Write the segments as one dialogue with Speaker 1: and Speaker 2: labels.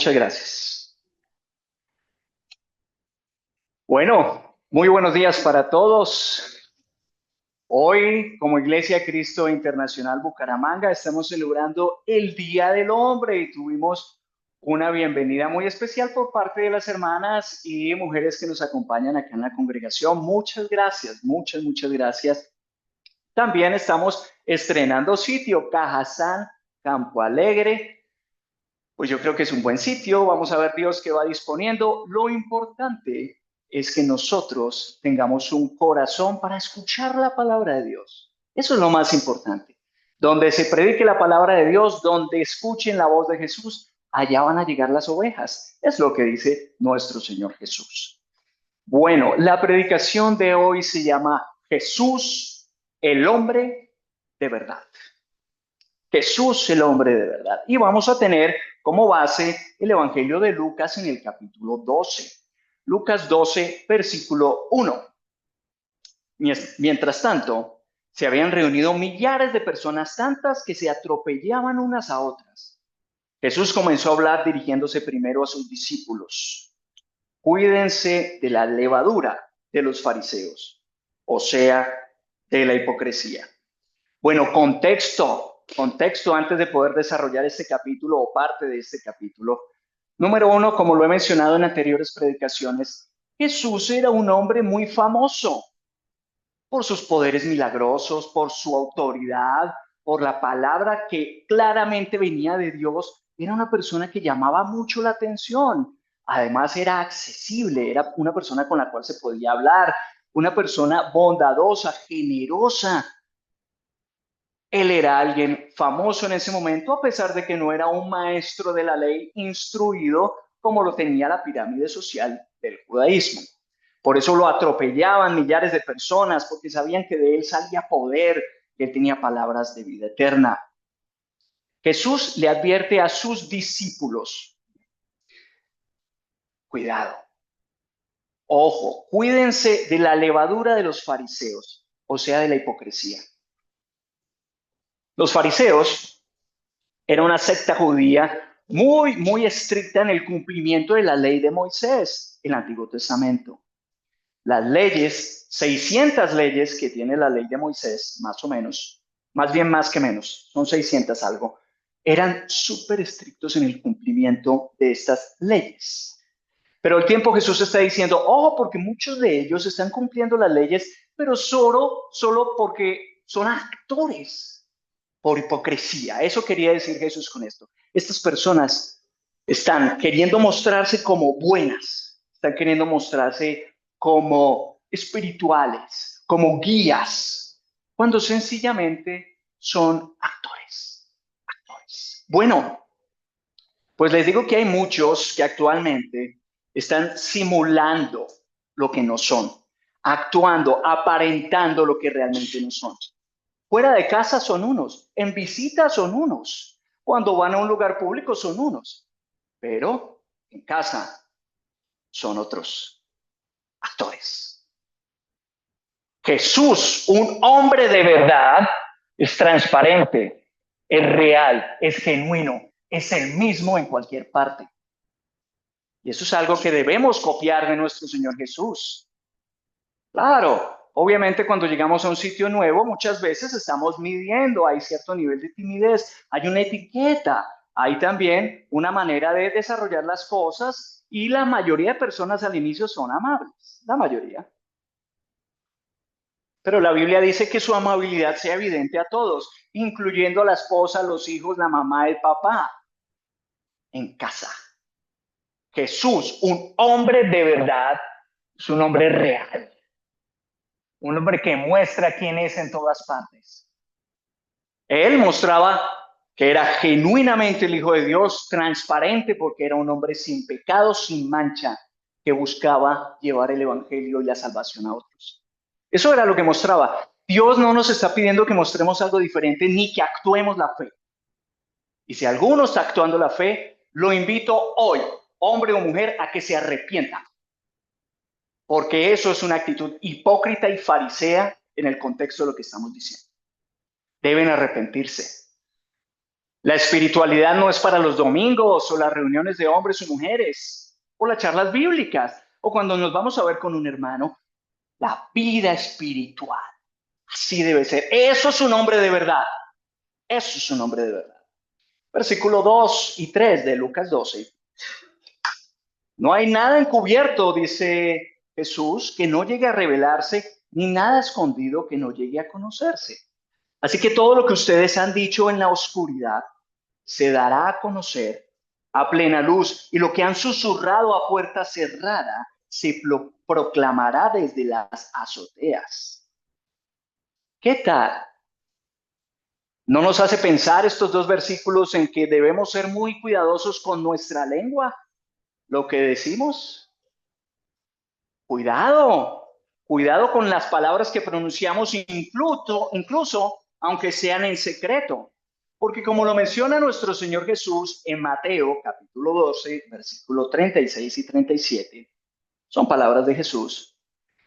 Speaker 1: Muchas gracias. Bueno, muy buenos días para todos. Hoy, como Iglesia de Cristo Internacional Bucaramanga, estamos celebrando el Día del Hombre y tuvimos una bienvenida muy especial por parte de las hermanas y mujeres que nos acompañan acá en la congregación. Muchas gracias, muchas gracias. También estamos estrenando sitio, Cajazán, Campo Alegre. Pues yo creo que es un buen sitio, vamos a ver Dios qué va disponiendo. Lo importante es que nosotros tengamos un corazón para escuchar la palabra de Dios. Eso es lo más importante. Donde se predique la palabra de Dios, donde escuchen la voz de Jesús, allá van a llegar las ovejas. Es lo que dice nuestro Señor Jesús. Bueno, la predicación de hoy se llama Jesús, el hombre de verdad. Jesús el hombre de verdad. Y vamos a tener como base el Evangelio de Lucas en el capítulo 12. Lucas 12, versículo 1. Mientras tanto, se habían reunido millares de personas, tantas que se atropellaban unas a otras. Jesús comenzó a hablar dirigiéndose primero a sus discípulos. Cuídense de la levadura de los fariseos, o sea, de la hipocresía. Bueno, contexto antes de poder desarrollar este capítulo o parte de este capítulo. Número uno, como lo he mencionado en anteriores predicaciones, Jesús era un hombre muy famoso por sus poderes milagrosos, por su autoridad, por la palabra que claramente venía de Dios. Era una persona que llamaba mucho la atención. Además era accesible, era una persona con la cual se podía hablar, una persona bondadosa, generosa. Él era alguien famoso en ese momento, a pesar de que no era un maestro de la ley instruido como lo tenía la pirámide social del judaísmo. Por eso lo atropellaban millares de personas, porque sabían que de él salía poder, que él tenía palabras de vida eterna. Jesús le advierte a sus discípulos, cuidado, ojo, cuídense de la levadura de los fariseos, o sea, de la hipocresía. Los fariseos era una secta judía muy estricta en el cumplimiento de la ley de Moisés, el Antiguo Testamento. Las leyes, 600 leyes que tiene la ley de Moisés, más o menos, más bien más que menos, son 600 algo, eran súper estrictos en el cumplimiento de estas leyes. Pero el tiempo Jesús está diciendo, ojo, porque muchos de ellos están cumpliendo las leyes, pero solo porque son actores por hipocresía. Eso quería decir Jesús con esto. Estas personas están queriendo mostrarse como buenas, están queriendo mostrarse como espirituales, como guías, cuando sencillamente son actores. Actores. Bueno, pues les digo que hay muchos que actualmente están simulando lo que no son, actuando, aparentando lo que realmente no son. Fuera de casa son unos, en visita son unos, cuando van a un lugar público son unos, pero en casa son otros actores. Jesús, un hombre de verdad, es transparente, es real, es genuino, es el mismo en cualquier parte. Y eso es algo que debemos copiar de nuestro Señor Jesús. Claro, obviamente cuando llegamos a un sitio nuevo, muchas veces estamos midiendo, hay cierto nivel de timidez, hay una etiqueta, hay también una manera de desarrollar las cosas y la mayoría de personas al inicio son amables, la mayoría. Pero la Biblia dice que su amabilidad sea evidente a todos, incluyendo a la esposa, los hijos, la mamá, el papá, en casa. Jesús, un hombre de verdad, es un hombre real, un hombre que muestra quién es en todas partes. Él mostraba que era genuinamente el Hijo de Dios, transparente porque era un hombre sin pecado, sin mancha, que buscaba llevar el Evangelio y la salvación a otros. Eso era lo que mostraba. Dios no nos está pidiendo que mostremos algo diferente ni que actuemos la fe. Y si alguno está actuando la fe, lo invito hoy, hombre o mujer, a que se arrepienta. Porque eso es una actitud hipócrita y farisea en el contexto de lo que estamos diciendo. Deben arrepentirse. La espiritualidad no es para los domingos o las reuniones de hombres o mujeres o las charlas bíblicas o cuando nos vamos a ver con un hermano. La vida espiritual. Así debe ser. Eso es un hombre de verdad. Eso es un hombre de verdad. Versículo 2 y 3 de Lucas 12. No hay nada encubierto, dice Jesús, que no llegue a revelarse, ni nada escondido que no llegue a conocerse. Así que todo lo que ustedes han dicho en la oscuridad se dará a conocer a plena luz, y lo que han susurrado a puerta cerrada se proclamará desde las azoteas. ¿Qué tal? ¿No nos hace pensar estos dos versículos en que debemos ser muy cuidadosos con nuestra lengua? Lo que decimos. Cuidado, cuidado con las palabras que pronunciamos, incluso aunque sean en secreto. Porque como lo menciona nuestro Señor Jesús en Mateo capítulo 12, versículo 36 y 37, son palabras de Jesús.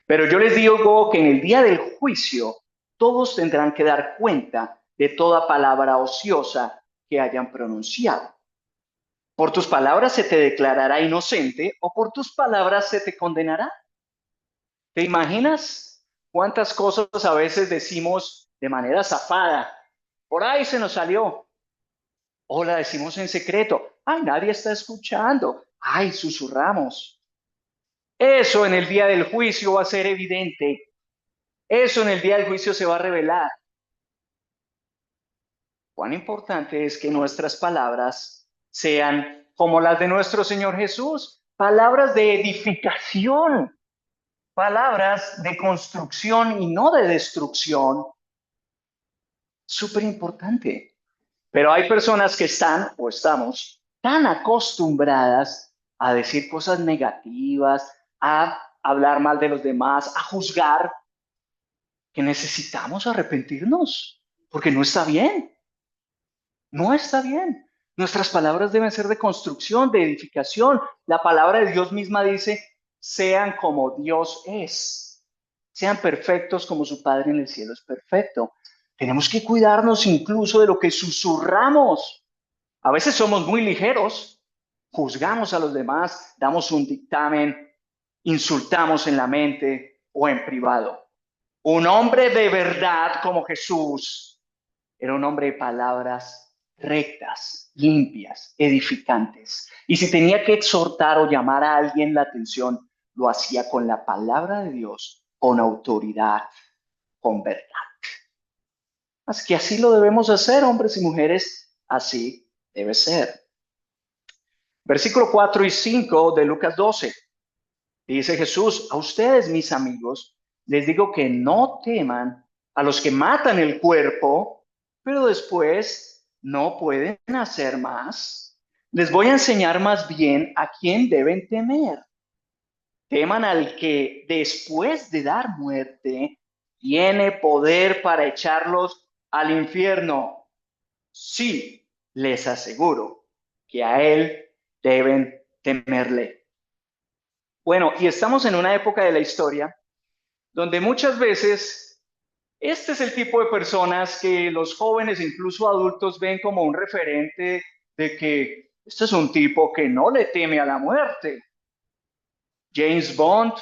Speaker 1: Pero yo les digo que en el día del juicio todos tendrán que dar cuenta de toda palabra ociosa que hayan pronunciado. Por tus palabras se te declarará inocente o por tus palabras se te condenará. ¿Te imaginas cuántas cosas a veces decimos de manera zafada? Por ahí se nos salió. O la decimos en secreto. Ay, nadie está escuchando. Ay, susurramos. Eso en el día del juicio va a ser evidente. Eso en el día del juicio se va a revelar. Cuán importante es que nuestras palabras sean como las de nuestro Señor Jesús, palabras de edificación, palabras de construcción y no de destrucción. Súper importante. Pero hay personas que están o estamos tan acostumbradas a decir cosas negativas, a hablar mal de los demás, a juzgar, que necesitamos arrepentirnos, porque no está bien. No está bien. Nuestras palabras deben ser de construcción, de edificación. La palabra de Dios misma dice, sean como Dios es. Sean perfectos como su Padre en el cielo es perfecto. Tenemos que cuidarnos incluso de lo que susurramos. A veces somos muy ligeros, juzgamos a los demás, damos un dictamen, insultamos en la mente o en privado. Un hombre de verdad como Jesús era un hombre de palabras rectas, limpias, edificantes. Y si tenía que exhortar o llamar a alguien la atención, lo hacía con la palabra de Dios, con autoridad, con verdad. Así que así lo debemos hacer, hombres y mujeres, así debe ser. Versículo 4 y 5 de Lucas 12. Dice Jesús, a ustedes, mis amigos, les digo que no teman a los que matan el cuerpo, pero después no pueden hacer más. Les voy a enseñar más bien a quién deben temer. Teman al que después de dar muerte tiene poder para echarlos al infierno. Sí, les aseguro que a él deben temerle. Bueno, y estamos en una época de la historia donde muchas veces este es el tipo de personas que los jóvenes, incluso adultos, ven como un referente de que este es un tipo que no le teme a la muerte. James Bond,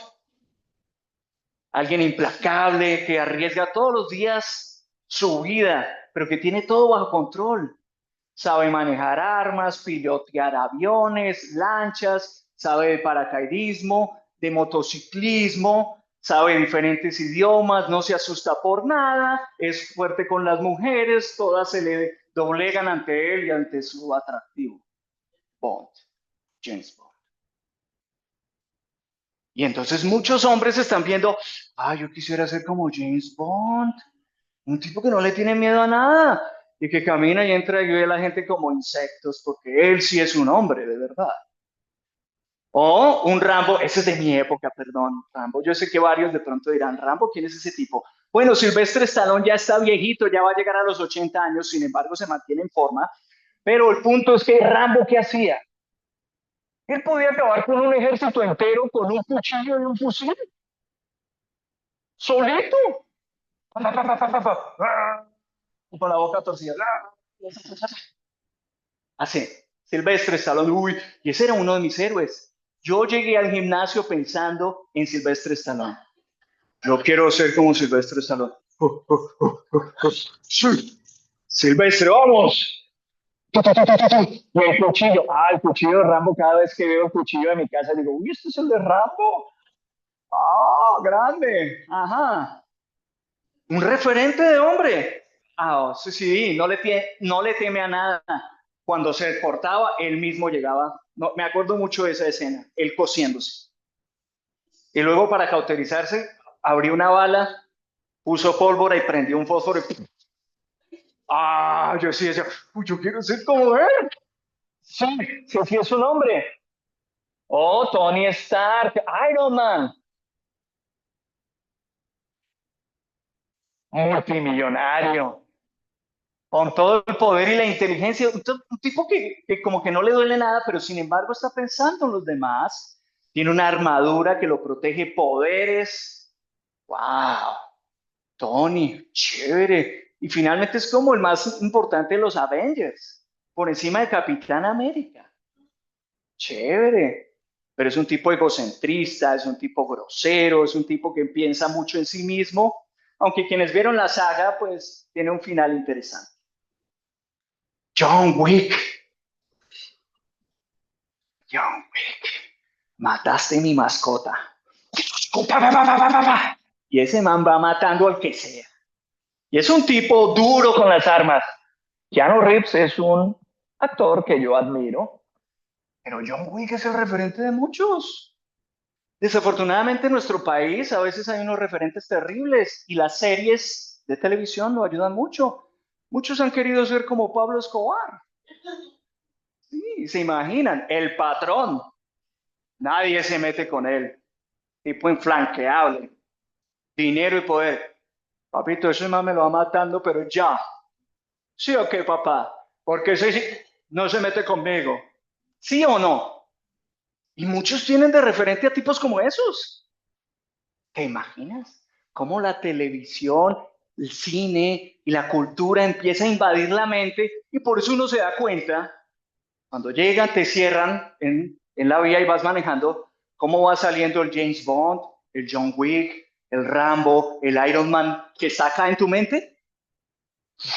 Speaker 1: alguien implacable que arriesga todos los días su vida, pero que tiene todo bajo control. Sabe manejar armas, pilotear aviones, lanchas, sabe de paracaidismo, de motociclismo, sabe diferentes idiomas, no se asusta por nada, es fuerte con las mujeres, todas se le doblegan ante él y ante su atractivo. Bond, James Bond. Y entonces muchos hombres están viendo, yo quisiera ser como James Bond, un tipo que no le tiene miedo a nada y que camina y entra y ve a la gente como insectos, porque él sí es un hombre, de verdad. O un Rambo, ese es de mi época, perdón, Rambo. Yo sé que varios de pronto dirán, Rambo, ¿quién es ese tipo? Bueno, Silvestre Stallone ya está viejito, ya va a llegar a los 80 años, sin embargo se mantiene en forma. Pero el punto es que Rambo, ¿qué hacía? Él podía acabar con un ejército entero con un cuchillo y un fusil, solito. Pa, pa, pa, pa, pa, pa, pa. Con la boca torcida. Así, Silvestre Stallone, uy, y ese era uno de mis héroes. Yo llegué al gimnasio pensando en Silvestre Stallone. Yo quiero ser como Silvestre Stallone. Sí. Silvestre, vamos. Y el cuchillo, el cuchillo de Rambo, cada vez que veo el cuchillo de mi casa, digo, uy, este es el de Rambo. Grande. Ajá. Un referente de hombre. Sí, sí, no le teme a nada. Cuando se cortaba, él mismo llegaba. No, me acuerdo mucho de esa escena, él cosiéndose. Y luego para cauterizarse, abrió una bala, puso pólvora y prendió un fósforo. Yo sí decía, uy, yo quiero ser como él. Sí, sí, sí es su nombre. Oh, Tony Stark, Iron Man, multimillonario, con todo el poder y la inteligencia, un tipo que como que no le duele nada, pero sin embargo está pensando en los demás, tiene una armadura que lo protege, poderes. ¡Wow! Tony, chévere. Y finalmente es como el más importante de los Avengers, por encima de Capitán América. Chévere. Pero es un tipo egocentrista, es un tipo grosero, es un tipo que piensa mucho en sí mismo, aunque quienes vieron la saga, pues tiene un final interesante. John Wick, John Wick, mataste mi mascota. Y ese man va matando al que sea. Y es un tipo duro con las armas. Keanu Reeves es un actor que yo admiro, pero John Wick es el referente de muchos. Desafortunadamente en nuestro país a veces hay unos referentes terribles y las series de televisión lo ayudan mucho. Muchos han querido ser como Pablo Escobar. Sí, se imaginan, el patrón. Nadie se mete con él. Tipo inflanqueable. Dinero y poder. Papito, ese man me lo va matando, pero ya. ¿Sí o qué, papá? Porque ese no se mete conmigo. ¿Sí o no? Y muchos tienen de referente a tipos como esos. ¿Te imaginas cómo la televisión, el cine y la cultura empieza a invadir la mente y por eso uno se da cuenta, cuando llegan, te cierran en la vía y vas manejando, cómo va saliendo el James Bond, el John Wick, el Rambo, el Iron Man que saca en tu mente?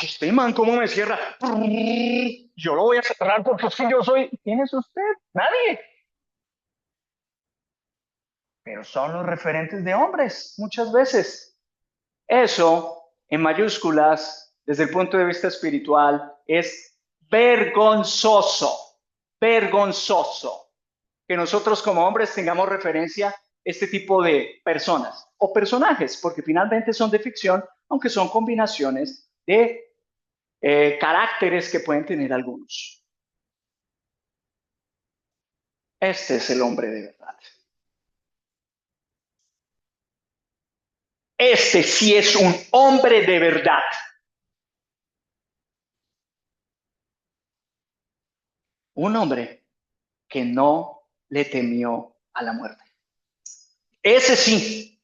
Speaker 1: Este man, ¿cómo me cierra? Yo lo voy a cerrar porque es que yo soy... ¿Quién es usted? Nadie. Pero son los referentes de hombres muchas veces. Eso, en mayúsculas, desde el punto de vista espiritual, es vergonzoso, vergonzoso que nosotros como hombres tengamos referencia a este tipo de personas o personajes, porque finalmente son de ficción, aunque son combinaciones de caracteres que pueden tener algunos. Este es el hombre de verdad. Este sí es un hombre de verdad. Un hombre que no le temió a la muerte. Ese sí,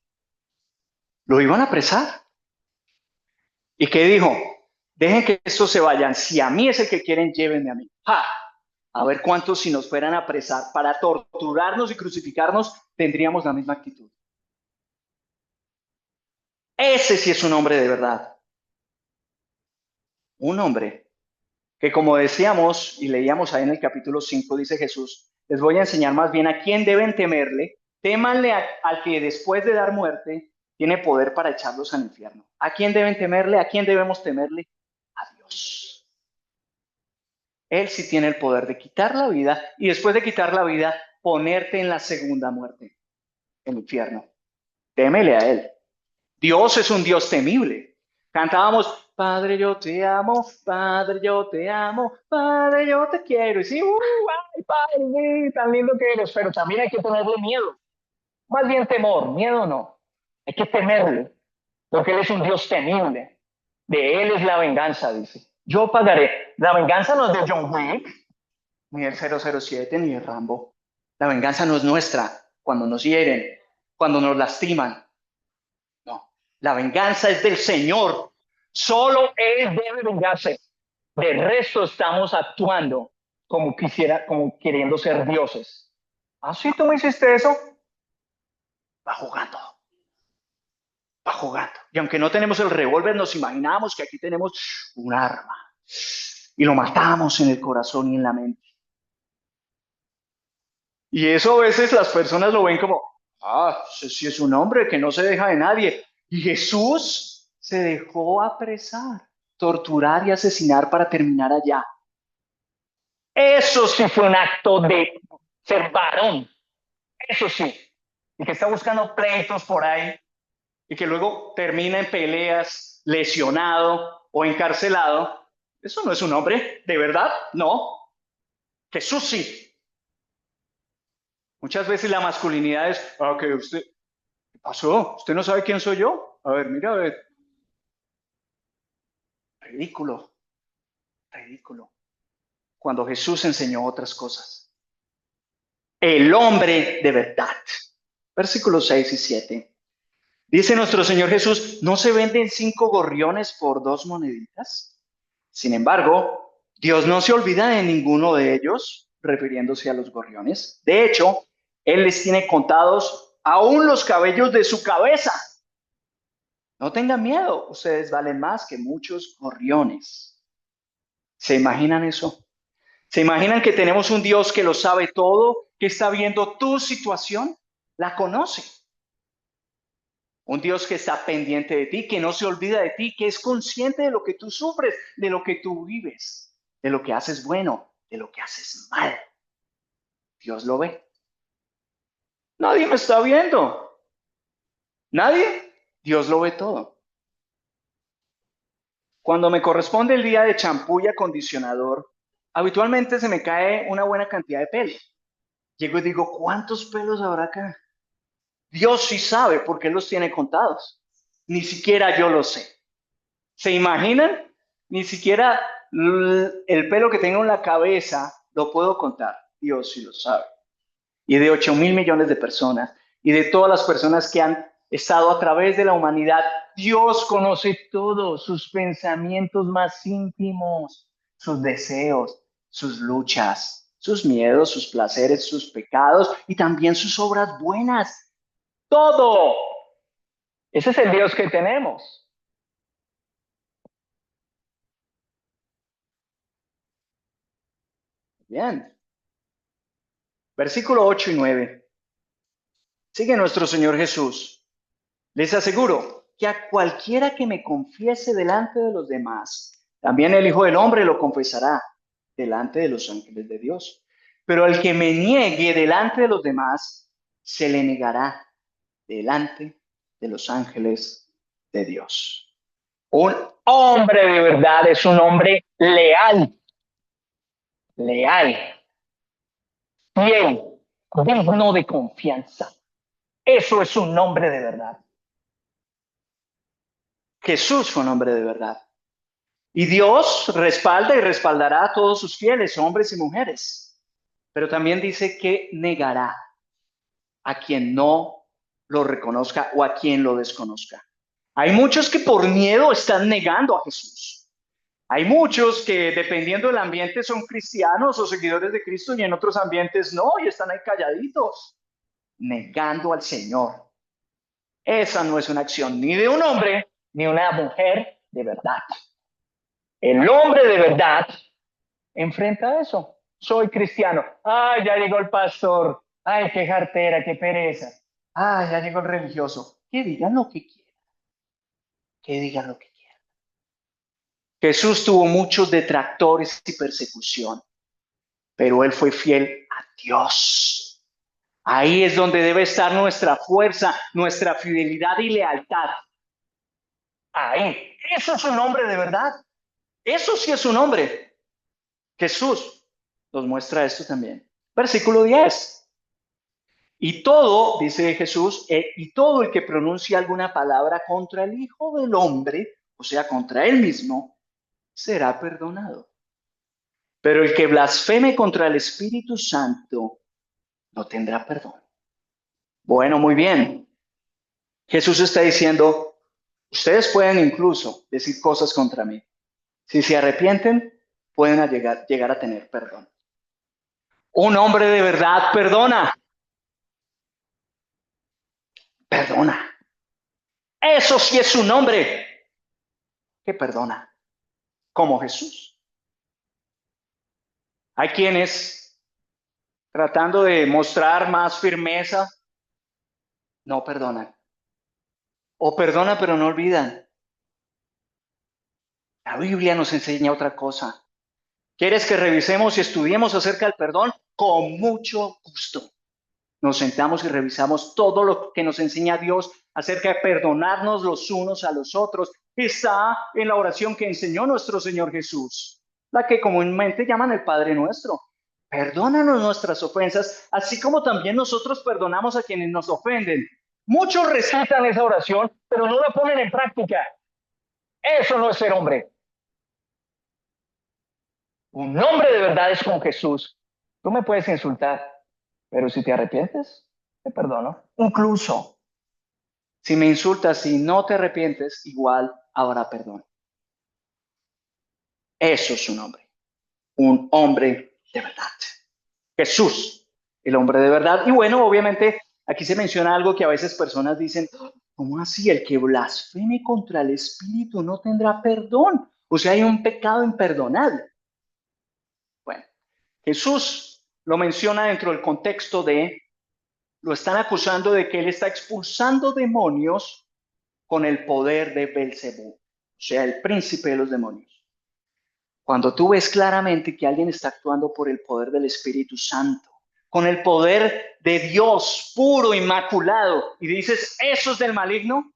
Speaker 1: lo iban a apresar. ¿Y qué dijo? Dejen que estos se vayan. Si a mí es el que quieren, llévenme a mí. ¡Ja! A ver cuántos si nos fueran a apresar para torturarnos y crucificarnos, tendríamos la misma actitud. Ese sí es un hombre de verdad. Un hombre que como decíamos y leíamos ahí en el capítulo 5 dice Jesús, les voy a enseñar más bien a quién deben temerle, témanle al que después de dar muerte tiene poder para echarlos al infierno. ¿A quién deben temerle? ¿A quién debemos temerle? A Dios. Él sí tiene el poder de quitar la vida y después de quitar la vida, ponerte en la segunda muerte, el infierno. Témele a Él. Dios es un Dios temible. Cantábamos, Padre, yo te amo, Padre, yo te amo, Padre, yo te quiero. Y sí, ay, Padre, sí, tan lindo que eres, pero también hay que tenerle miedo. Más bien temor, miedo no. Hay que temerle, porque Él es un Dios temible. De Él es la venganza, dice. Yo pagaré. La venganza no es de John Wick, ni el 007, ni el Rambo. La venganza no es nuestra cuando nos hieren, cuando nos lastiman. No, la venganza es del Señor. Solo Él debe vengarse. De resto estamos actuando
Speaker 2: como queriendo ser dioses. ¿Ah, sí, tú me hiciste eso?
Speaker 1: Va jugando, va jugando. Y aunque no tenemos el revólver, nos imaginamos que aquí tenemos un arma y lo matamos en el corazón y en la mente. Y eso a veces las personas lo ven como, ese sí es un hombre que no se deja de nadie. Y Jesús se dejó apresar, torturar y asesinar para terminar allá.
Speaker 2: Eso sí fue un acto de ser varón. Eso sí. Y que está buscando pleitos por ahí.
Speaker 1: Y que luego termina en peleas, lesionado o encarcelado. Eso no es un hombre, ¿de verdad? No. Jesús sí. Muchas veces la masculinidad es, que usted, ¿qué pasó? ¿Usted no sabe quién soy yo? A ver, mira, a ver. Ridículo, ridículo. Cuando Jesús enseñó otras cosas. El hombre de verdad. Versículos 6 y 7. Dice nuestro Señor Jesús, ¿no se venden 5 gorriones por 2 moneditas? Sin embargo, Dios no se olvida de ninguno de ellos, refiriéndose a los gorriones. De hecho, Él les tiene contados aún los cabellos de su cabeza. No tengan miedo, ustedes valen más que muchos gorriones. ¿Se imaginan eso? ¿Se imaginan que tenemos un Dios que lo sabe todo, que está viendo tu situación? La conoce. Un Dios que está pendiente de ti, que no se olvida de ti, que es consciente de lo que tú sufres, de lo que tú vives, de lo que haces bueno, de lo que haces mal. Dios lo ve. Nadie me está viendo. Nadie. Dios lo ve todo. Cuando me corresponde el día de champú y acondicionador, habitualmente se me cae una buena cantidad de pelo. Llego y digo, ¿cuántos pelos habrá acá? Dios sí sabe porque Él los tiene contados. Ni siquiera yo lo sé. ¿Se imaginan? Ni siquiera el pelo que tengo en la cabeza lo puedo contar. Dios sí lo sabe. Y de 8.000 millones de personas y de todas las personas que han estado a través de la humanidad, Dios conoce todo, sus pensamientos más íntimos, sus deseos, sus luchas, sus miedos, sus placeres, sus pecados y también sus obras buenas. Todo.
Speaker 2: Ese es el Dios que tenemos.
Speaker 1: Bien. Versículo 8 y 9. Sigue nuestro Señor Jesús. Les aseguro que a cualquiera que me confiese delante de los demás, también el Hijo del Hombre lo confesará delante de los ángeles de Dios. Pero al que me niegue delante de los demás, se le negará delante de los ángeles de Dios.
Speaker 2: Un hombre de verdad es un hombre leal, leal, fiel, digno de confianza. Eso es un hombre de verdad.
Speaker 1: Jesús fue un hombre de verdad. Y Dios respalda y respaldará a todos sus fieles, hombres y mujeres. Pero también dice que negará a quien no lo reconozca o a quien lo desconozca. Hay muchos que por miedo están negando a Jesús. Hay muchos que dependiendo del ambiente son cristianos o seguidores de Cristo y en otros ambientes no y están ahí calladitos, negando al Señor. Esa no es una acción ni de un hombre
Speaker 2: ni una mujer de verdad. El hombre de verdad enfrenta eso. Soy cristiano. Ay, ya llegó el pastor. Ay, qué jartera, qué pereza.
Speaker 1: ya llegó el religioso. Que digan lo que quieran. Que digan lo que quieran. Jesús tuvo muchos detractores y persecución, pero él fue fiel a Dios. Ahí es donde debe estar nuestra fuerza, nuestra fidelidad y lealtad.
Speaker 2: Ahí. Eso es un hombre de verdad.
Speaker 1: Eso sí es un hombre. Jesús nos muestra esto también. Versículo 10. Y todo, dice Jesús, y todo el que pronuncia alguna palabra contra el Hijo del Hombre, o sea, contra él mismo, será perdonado. Pero el que blasfeme contra el Espíritu Santo no tendrá perdón. Bueno, muy bien. Jesús está diciendo, ustedes pueden incluso decir cosas contra mí. Si se arrepienten, pueden llegar a tener perdón. Un hombre de verdad perdona. Perdona. Eso sí es un hombre que perdona, como Jesús. Hay quienes, tratando de mostrar más firmeza, no perdonan. O perdonan pero no olvidan. La Biblia nos enseña otra cosa. ¿Quieres que revisemos y estudiemos acerca del perdón? Con mucho gusto. Nos sentamos y revisamos todo lo que nos enseña Dios acerca de perdonarnos los unos a los otros. Está en la oración que enseñó nuestro Señor Jesús, la que comúnmente llaman el Padre Nuestro. Perdónanos nuestras ofensas, así como también nosotros perdonamos a quienes nos ofenden. Muchos recitan esa oración, pero no la ponen en práctica. Eso no es ser hombre. Un hombre de verdad es como Jesús. Tú me puedes insultar, pero si te arrepientes, te perdono. Incluso si me insultas y no te arrepientes, igual habrá perdón. Eso es un hombre de verdad. Jesús, el hombre de verdad. Y bueno, obviamente aquí se menciona algo que a veces personas dicen, ¿cómo así? El que blasfeme contra el Espíritu no tendrá perdón. O sea, hay un pecado imperdonable. Bueno, Jesús lo menciona dentro del contexto de, lo están acusando de que él está expulsando demonios con el poder de Belcebú, o sea, el príncipe de los demonios. Cuando tú ves claramente que alguien está actuando por el poder del Espíritu Santo, con el poder de Dios puro, inmaculado, y dices, eso es del maligno,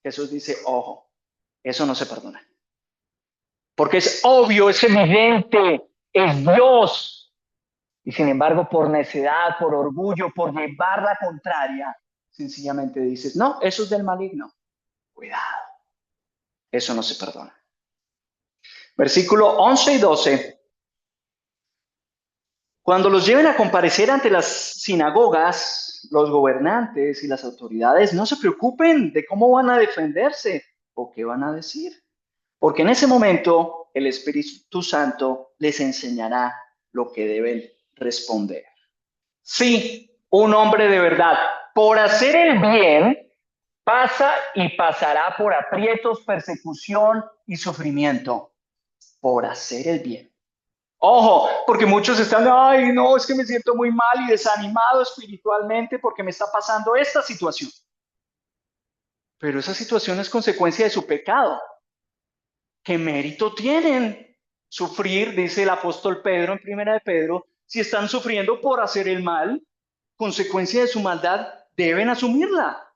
Speaker 1: Jesús dice, ojo, eso no se perdona. Porque es obvio, es evidente, es Dios. Y sin embargo, por necedad, por orgullo, por llevar la contraria, sencillamente dices, no, eso es del maligno. Cuidado, eso no se perdona. Versículo 11 y 12. Cuando los lleven a comparecer ante las sinagogas, los gobernantes y las autoridades, no se preocupen de cómo van a defenderse o qué van a decir, porque en ese momento el Espíritu Santo les enseñará lo que deben responder. Sí, un hombre de verdad, por hacer el bien, pasa y pasará por aprietos, persecución y sufrimiento, por hacer el bien. Ojo, porque muchos están, ay, no, es que me siento muy mal y desanimado espiritualmente porque me está pasando esta situación. Pero esa situación es consecuencia de su pecado. ¿Qué mérito tienen sufrir, dice el apóstol Pedro en Primera de Pedro, si están sufriendo por hacer el mal, consecuencia de su maldad, deben asumirla?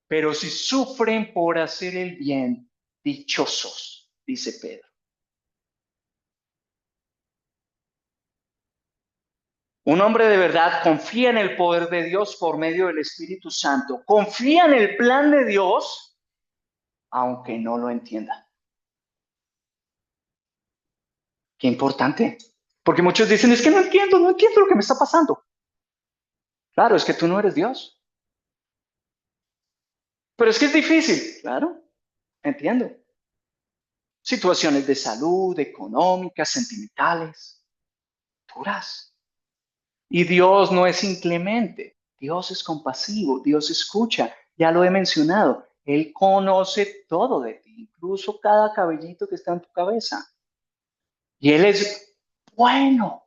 Speaker 1: Pero si sufren por hacer el bien, dichosos, dice Pedro. Un hombre de verdad confía en el poder de Dios por medio del Espíritu Santo. Confía en el plan de Dios, aunque no lo entienda. Qué importante. Porque muchos dicen, es que no entiendo lo que me está pasando. Claro, es que tú no eres Dios. Pero es que es difícil. Claro, entiendo. Situaciones de salud, económicas, sentimentales, duras. Y Dios no es inclemente. Dios es compasivo. Dios escucha. Ya lo he mencionado. Él conoce todo de ti, incluso cada cabellito que está en tu cabeza. Y Él es bueno.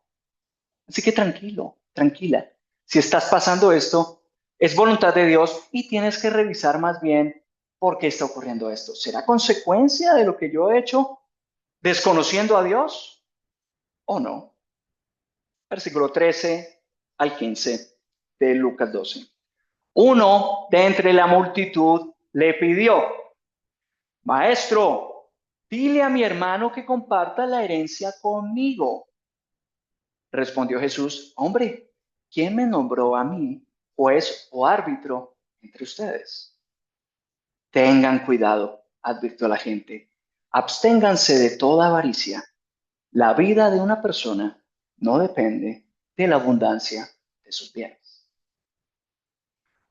Speaker 1: Así que tranquilo, tranquila. Si estás pasando esto, es voluntad de Dios y tienes que revisar más bien por qué está ocurriendo esto. ¿Será consecuencia de lo que yo he hecho desconociendo a Dios o no? Versículo 13 al 15 de Lucas 12. Uno de entre la multitud le pidió, Maestro, dile a mi hermano que comparta la herencia conmigo. Respondió Jesús, hombre, ¿quién me nombró a mí juez o árbitro entre ustedes? Tengan cuidado, advirtió a la gente. Absténganse de toda avaricia. La vida de una persona no depende de la abundancia de sus bienes.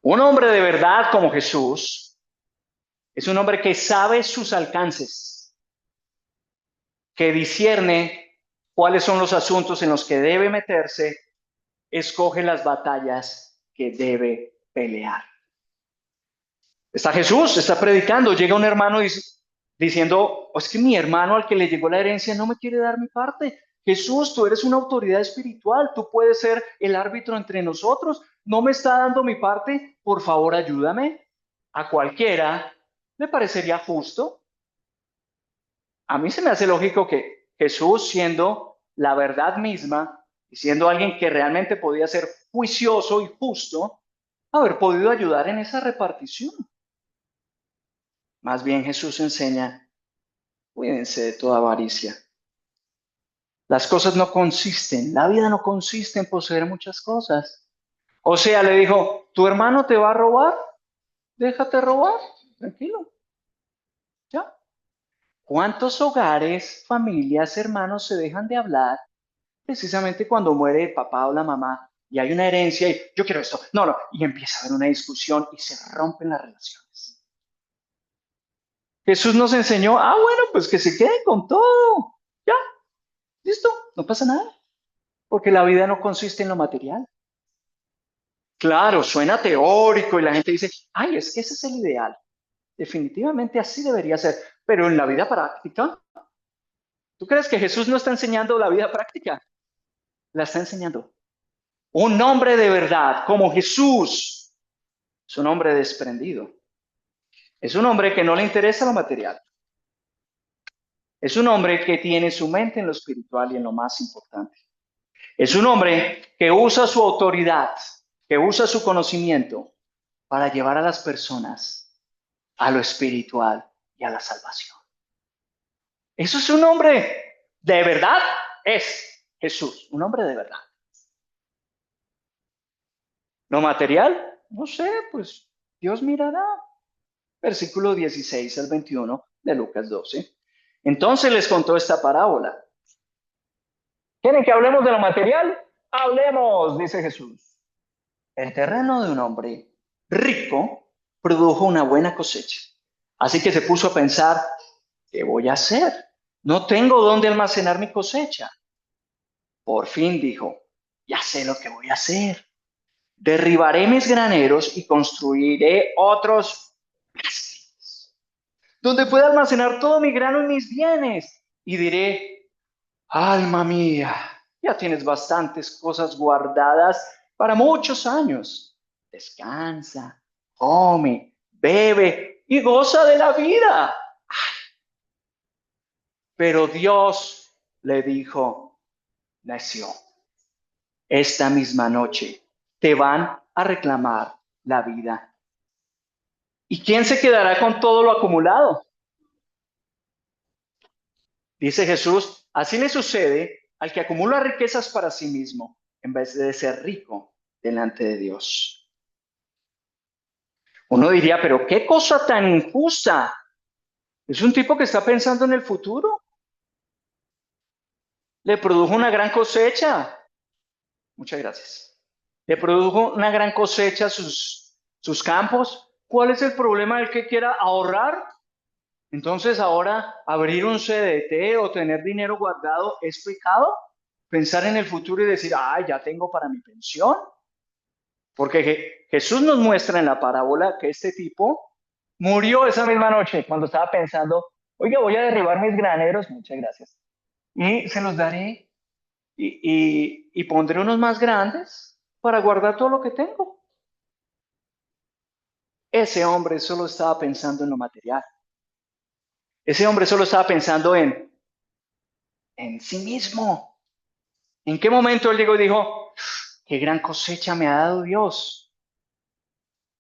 Speaker 1: Un hombre de verdad como Jesús es un hombre que sabe sus alcances, que discierne cuáles son los asuntos en los que debe meterse, escoge las batallas que debe pelear. Está Jesús, está predicando, llega un hermano diciendo, es que mi hermano al que le llegó la herencia no me quiere dar mi parte. Jesús, tú eres una autoridad espiritual, tú puedes ser el árbitro entre nosotros, no me está dando mi parte, por favor ayúdame. A cualquiera le parecería justo. A mí se me hace lógico que Jesús, siendo la verdad misma y siendo alguien que realmente podía ser juicioso y justo, haber podido ayudar en esa repartición. Más bien Jesús enseña, cuídense de toda avaricia. Las cosas no consisten, la vida no consiste en poseer muchas cosas. O sea, le dijo, ¿tu hermano te va a robar? Déjate robar, tranquilo. Ya. ¿Cuántos hogares, familias, hermanos se dejan de hablar precisamente cuando muere el papá o la mamá y hay una herencia y yo quiero esto? No, no. Y empieza a haber una discusión y se rompen las relaciones. Jesús nos enseñó, bueno, pues que se queden con todo. Ya, listo, no pasa nada. Porque la vida no consiste en lo material. Claro, suena teórico y la gente dice, ay, es que ese es el ideal. Definitivamente así debería ser. Pero en la vida práctica, ¿tú crees que Jesús no está enseñando la vida práctica? La está enseñando. Un hombre de verdad como Jesús es un hombre desprendido. Es un hombre que no le interesa lo material. Es un hombre que tiene su mente en lo espiritual y en lo más importante. Es un hombre que usa su autoridad, que usa su conocimiento para llevar a las personas a lo espiritual y a la salvación. Eso es un hombre de verdad, es Jesús, un hombre de verdad. Lo material, no sé, pues Dios mirará. Versículo 16 al 21 de Lucas 12. Entonces les contó esta parábola.
Speaker 2: ¿Quieren que hablemos de lo material? Hablemos, dice Jesús.
Speaker 1: El terreno de un hombre rico produjo una buena cosecha. Así que se puso a pensar, ¿qué voy a hacer? No tengo dónde almacenar mi cosecha. Por fin dijo, ya sé lo que voy a hacer. Derribaré mis graneros y construiré otros donde pueda almacenar todo mi grano y mis bienes. Y diré, alma mía, ya tienes bastantes cosas guardadas para muchos años. Descansa, come, bebe y goza de la vida. Pero Dios le dijo, necio, esta misma noche te van a reclamar la vida. ¿Y quién se quedará con todo lo acumulado? Dice Jesús, así le sucede al que acumula riquezas para sí mismo en vez de ser rico delante de Dios. Uno diría, pero qué cosa tan injusta. Es un tipo que está pensando en el futuro. Le produjo una gran cosecha. Muchas gracias. Le produjo una gran cosecha a sus campos. ¿Cuál es el problema del que quiera ahorrar? Entonces ahora abrir un CDT o tener dinero guardado es pecado. Pensar en el futuro y decir, ya tengo para mi pensión. Porque Jesús nos muestra en la parábola que este tipo murió
Speaker 2: Esa misma noche, cuando estaba pensando, oiga, voy a derribar mis graneros, muchas gracias.
Speaker 1: y se los daré y pondré unos más grandes para guardar todo lo que tengo. Ese hombre solo estaba pensando en lo material. Ese hombre solo estaba pensando en sí mismo. ¿En qué momento él llegó y dijo, qué gran cosecha me ha dado Dios?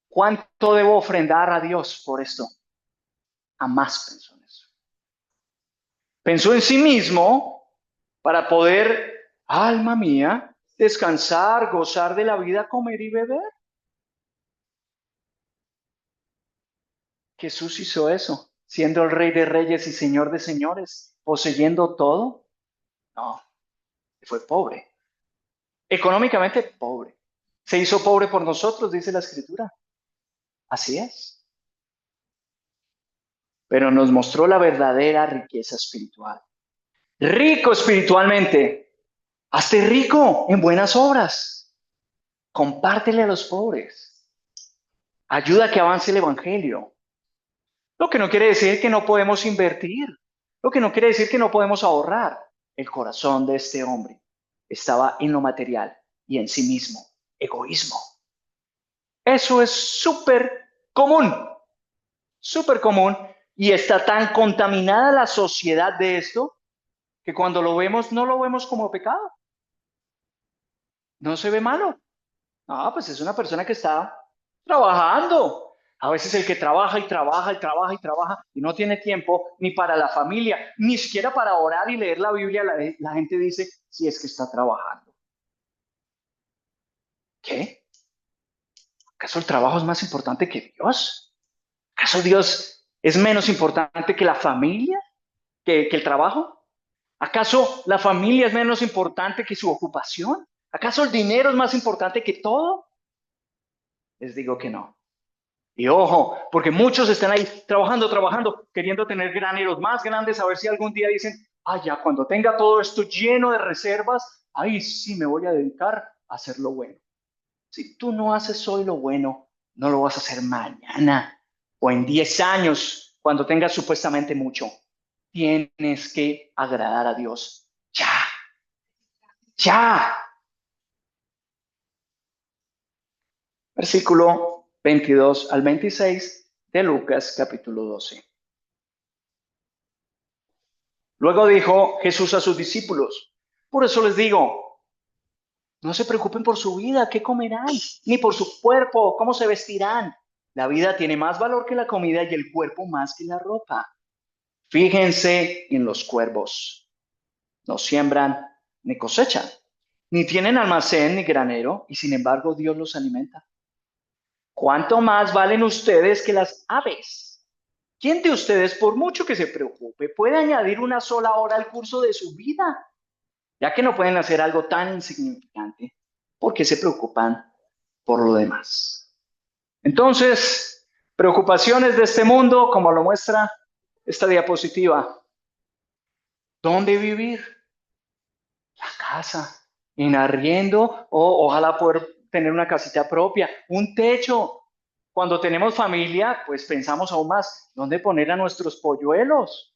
Speaker 1: ¿Cuánto debo ofrendar a Dios por esto? Jamás pensó en eso. Pensó en sí mismo para poder, alma mía, descansar, gozar de la vida, comer y beber. Jesús hizo eso, siendo el Rey de Reyes y Señor de Señores, poseyendo todo. No, fue pobre. Económicamente pobre. Se hizo pobre por nosotros, dice la Escritura. Así es. Pero nos mostró la verdadera riqueza espiritual. rico espiritualmente. Hazte rico en buenas obras. Compártele a los pobres. Ayuda a que avance el evangelio. Lo que no quiere decir que no podemos invertir. Lo que no quiere decir que no podemos ahorrar. El corazón de este hombre estaba en lo material y en sí mismo. Egoísmo. Eso es súper común, y está tan contaminada la sociedad de esto que cuando lo vemos no lo vemos como pecado. No se ve malo. Ah, pues es una persona que está trabajando. A veces el que trabaja y trabaja y trabaja y trabaja y no tiene tiempo ni para la familia, ni siquiera para orar y leer la Biblia, la gente dice, si es que está trabajando. ¿Qué? ¿Acaso el trabajo es más importante que Dios? ¿Acaso Dios es menos importante que la familia, que el trabajo? ¿Acaso la familia es menos importante que su ocupación? ¿Acaso el dinero es más importante que todo? Les digo que no. Y ojo, porque muchos están ahí trabajando, queriendo tener graneros más grandes, a ver si algún día dicen, ya, cuando tenga todo esto lleno de reservas, ahí sí me voy a dedicar a hacer lo bueno. Si tú no haces hoy lo bueno, no lo vas a hacer mañana o en 10 años, cuando tengas supuestamente mucho. Tienes que agradar a Dios. Ya, ya. Versículo 22 al 26 de Lucas capítulo 12. Luego dijo Jesús a sus discípulos, por eso les digo, no se preocupen por su vida, qué comerán, ni por su cuerpo, cómo se vestirán. La vida tiene más valor que la comida y el cuerpo más que la ropa. Fíjense en los cuervos. No siembran ni cosechan, ni tienen almacén ni granero, y sin embargo Dios los alimenta. ¿Cuánto más valen ustedes que las aves? ¿Quién de ustedes, por mucho que se preocupe, puede añadir una sola hora al curso de su vida? Ya que no pueden hacer algo tan insignificante, ¿por qué se preocupan por lo demás? Entonces, preocupaciones de este mundo, como lo muestra esta diapositiva. ¿Dónde vivir? La casa, en arriendo, o ojalá poder tener una casita propia, un techo. Cuando tenemos familia, pues pensamos aún más, ¿dónde poner a nuestros polluelos?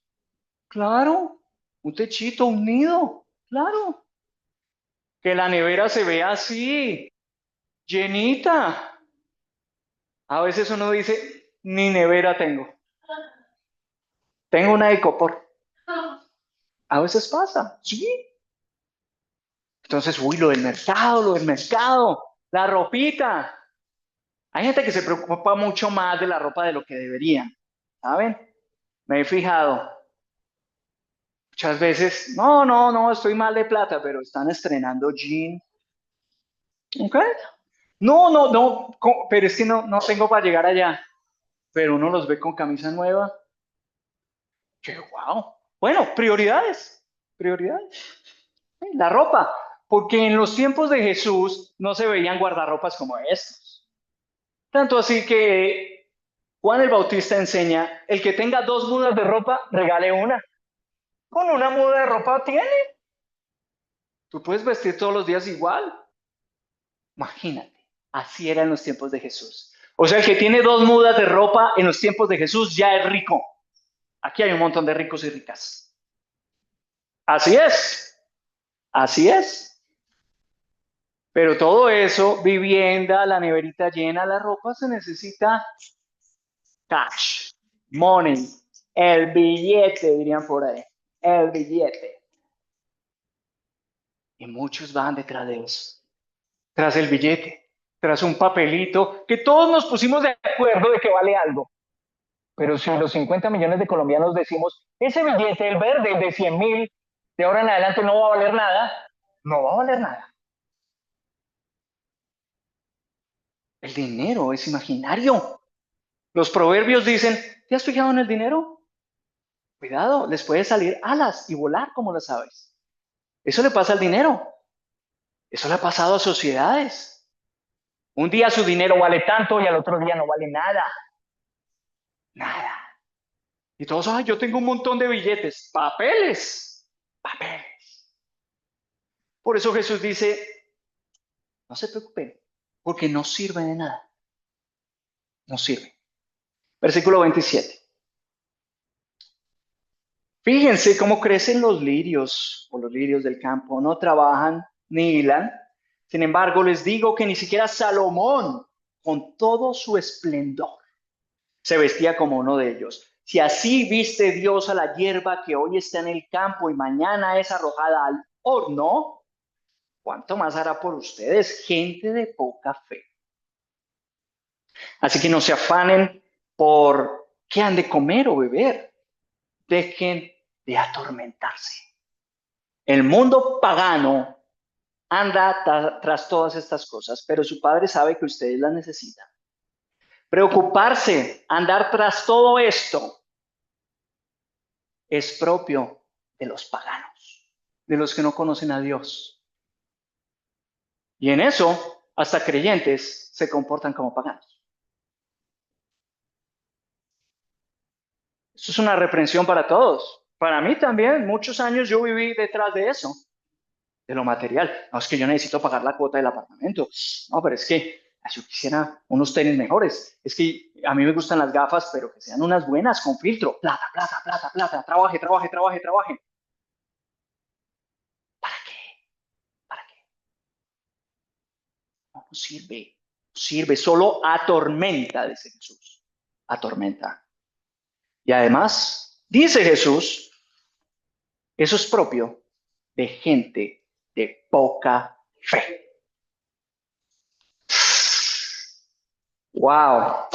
Speaker 1: Claro, un techito, un nido, claro. Que la nevera se vea así, llenita. A veces uno dice, ni nevera tengo. Tengo una Ecopor. A veces pasa, sí. Entonces, lo del mercado, la ropita. Hay gente que se preocupa mucho más de la ropa de lo que deberían, ¿saben? Me he fijado. Muchas veces, no, estoy mal de plata, pero están estrenando jean. ¿Ok? No, pero es que no tengo para llegar allá. Pero uno los ve con camisa nueva. ¡Qué wow! Bueno, prioridades. Sí, la ropa, porque en los tiempos de Jesús no se veían guardarropas como estos. Tanto así que Juan el Bautista enseña, el que tenga 2 mudas de ropa, regale una. Con una muda de ropa tiene. Tú puedes vestir todos los días igual. Imagínate, así era en los tiempos de Jesús. O sea, el que tiene 2 mudas de ropa en los tiempos de Jesús ya es rico. Aquí hay un montón de ricos y ricas. Así es, así es. Pero todo eso, vivienda, la neverita llena, la ropa, se necesita cash, money, el billete, dirían por ahí, el billete. Y muchos van detrás de eso, tras el billete, tras un papelito, que todos nos pusimos de acuerdo de que vale algo. Pero si los 50 millones de colombianos decimos, ese billete, el verde, el de 100.000, de ahora en adelante no va a valer nada, no va a valer nada. El dinero es imaginario. Los proverbios dicen, ¿te has fijado en el dinero? Cuidado, les puede salir alas y volar como las aves. Eso le pasa al dinero. Eso le ha pasado a sociedades. Un día su dinero vale tanto y al otro día no vale nada. Nada. Y todos, yo tengo un montón de billetes, papeles. papeles. Por eso Jesús dice, no se preocupen, porque no sirve de nada. No sirve. Versículo 27. Fíjense cómo crecen los lirios o los lirios del campo. No trabajan ni hilan. Sin embargo, les digo que ni siquiera Salomón, con todo su esplendor, se vestía como uno de ellos. Si así viste Dios a la hierba que hoy está en el campo y mañana es arrojada al horno, ¿cuánto más hará por ustedes, gente de poca fe? Así que no se afanen por qué han de comer o beber. Dejen de atormentarse. El mundo pagano anda tras todas estas cosas, pero su Padre sabe que ustedes las necesitan. Preocuparse, andar tras todo esto, es propio de los paganos, de los que no conocen a Dios. Y en eso, hasta creyentes se comportan como paganos. Eso es una reprensión para todos. Para mí también, muchos años yo viví detrás de eso, de lo material. No, es que yo necesito pagar la cuota del apartamento. No, pero es que yo quisiera unos tenis mejores. Es que a mí me gustan las gafas, pero que sean unas buenas con filtro. Plata, plata, plata, plata. Trabaje, trabaje, trabaje, trabaje. ¿Para qué? ¿Para qué? No, no sirve. No sirve. Solo atormenta, dice Jesús. Atormenta. Y además, dice Jesús, eso es propio de gente de poca fe. Wow.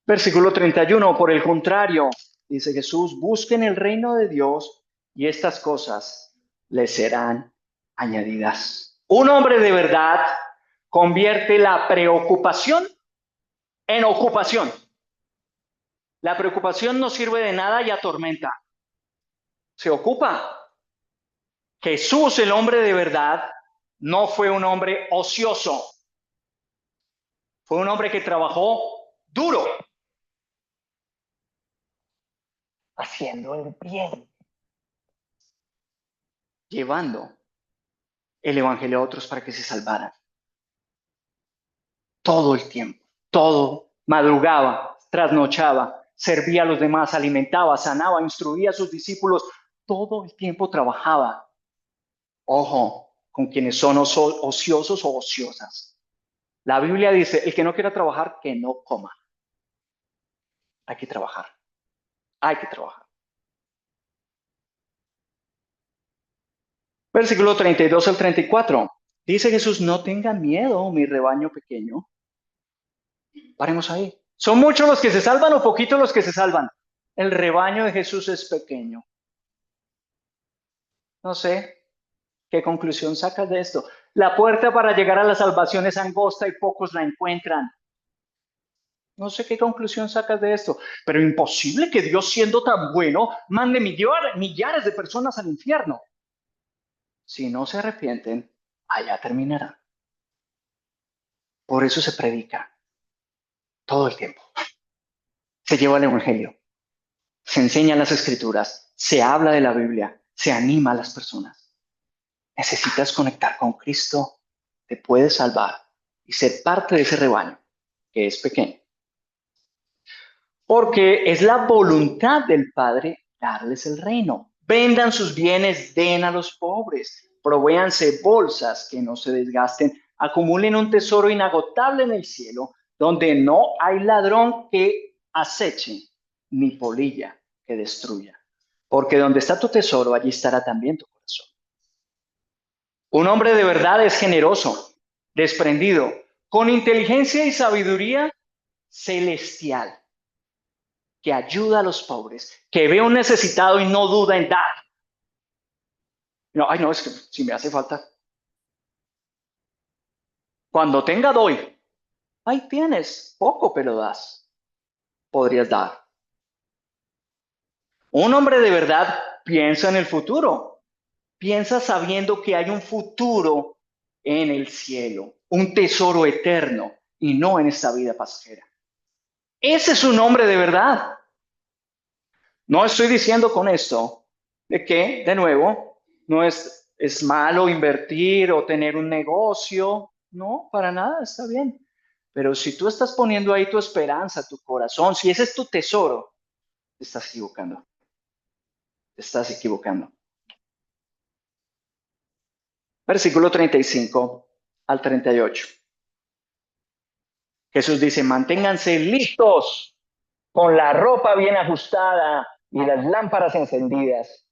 Speaker 1: Versículo 31, por el contrario, dice Jesús, busquen el reino de Dios y estas cosas les serán añadidas. Un hombre de verdad convierte la preocupación en ocupación. La preocupación no sirve de nada y atormenta. Se ocupa. Jesús, el hombre de verdad, no fue un hombre ocioso. Fue un hombre que trabajó duro.
Speaker 2: Haciendo el bien.
Speaker 1: Llevando el evangelio a otros para que se salvaran. Todo el tiempo, todo, madrugaba, trasnochaba, servía a los demás, alimentaba, sanaba, instruía a sus discípulos, todo el tiempo trabajaba. Ojo, con quienes son ociosos o ociosas. La Biblia dice, el que no quiera trabajar, que no coma. Hay que trabajar, hay que trabajar. Versículo 32 al 34. Dice Jesús, no tengan miedo, mi rebaño pequeño. Paremos ahí. ¿Son muchos los que se salvan o poquitos los que se salvan? El rebaño de Jesús es pequeño. No sé qué conclusión sacas de esto. La puerta para llegar a la salvación es angosta y pocos la encuentran. No sé qué conclusión sacas de esto, pero imposible que Dios, siendo tan bueno, mande millares de personas al infierno. Si no se arrepienten, allá terminarán. Por eso se predica todo el tiempo. Se lleva el evangelio, se enseñan las escrituras, se habla de la Biblia, se anima a las personas. Necesitas conectar con Cristo, te puedes salvar y ser parte de ese rebaño que es pequeño. Porque es la voluntad del Padre darles el reino. Vendan sus bienes, den a los pobres, provéanse bolsas que no se desgasten, acumulen un tesoro inagotable en el cielo, donde no hay ladrón que aceche, ni polilla que destruya. Porque donde está tu tesoro, allí estará también tu corazón. Un hombre de verdad es generoso, desprendido, con inteligencia y sabiduría celestial, que ayuda a los pobres, que ve un necesitado y no duda en dar. No, ay, no, es que si me hace falta. Cuando tenga, doy. Ahí tienes, poco, pero das. Podrías dar. Un hombre de verdad piensa en el futuro. Piensa sabiendo que hay un futuro en el cielo, un tesoro eterno y no en esta vida pasajera. Ese es un hombre de verdad. No estoy diciendo con esto de que, de nuevo, no es malo invertir o tener un negocio. No, para nada, está bien. Pero si tú estás poniendo ahí tu esperanza, tu corazón, si ese es tu tesoro, te estás equivocando. Te estás equivocando. Versículo 35 al 38. Jesús dice, manténganse listos
Speaker 2: con la ropa bien ajustada y las lámparas encendidas.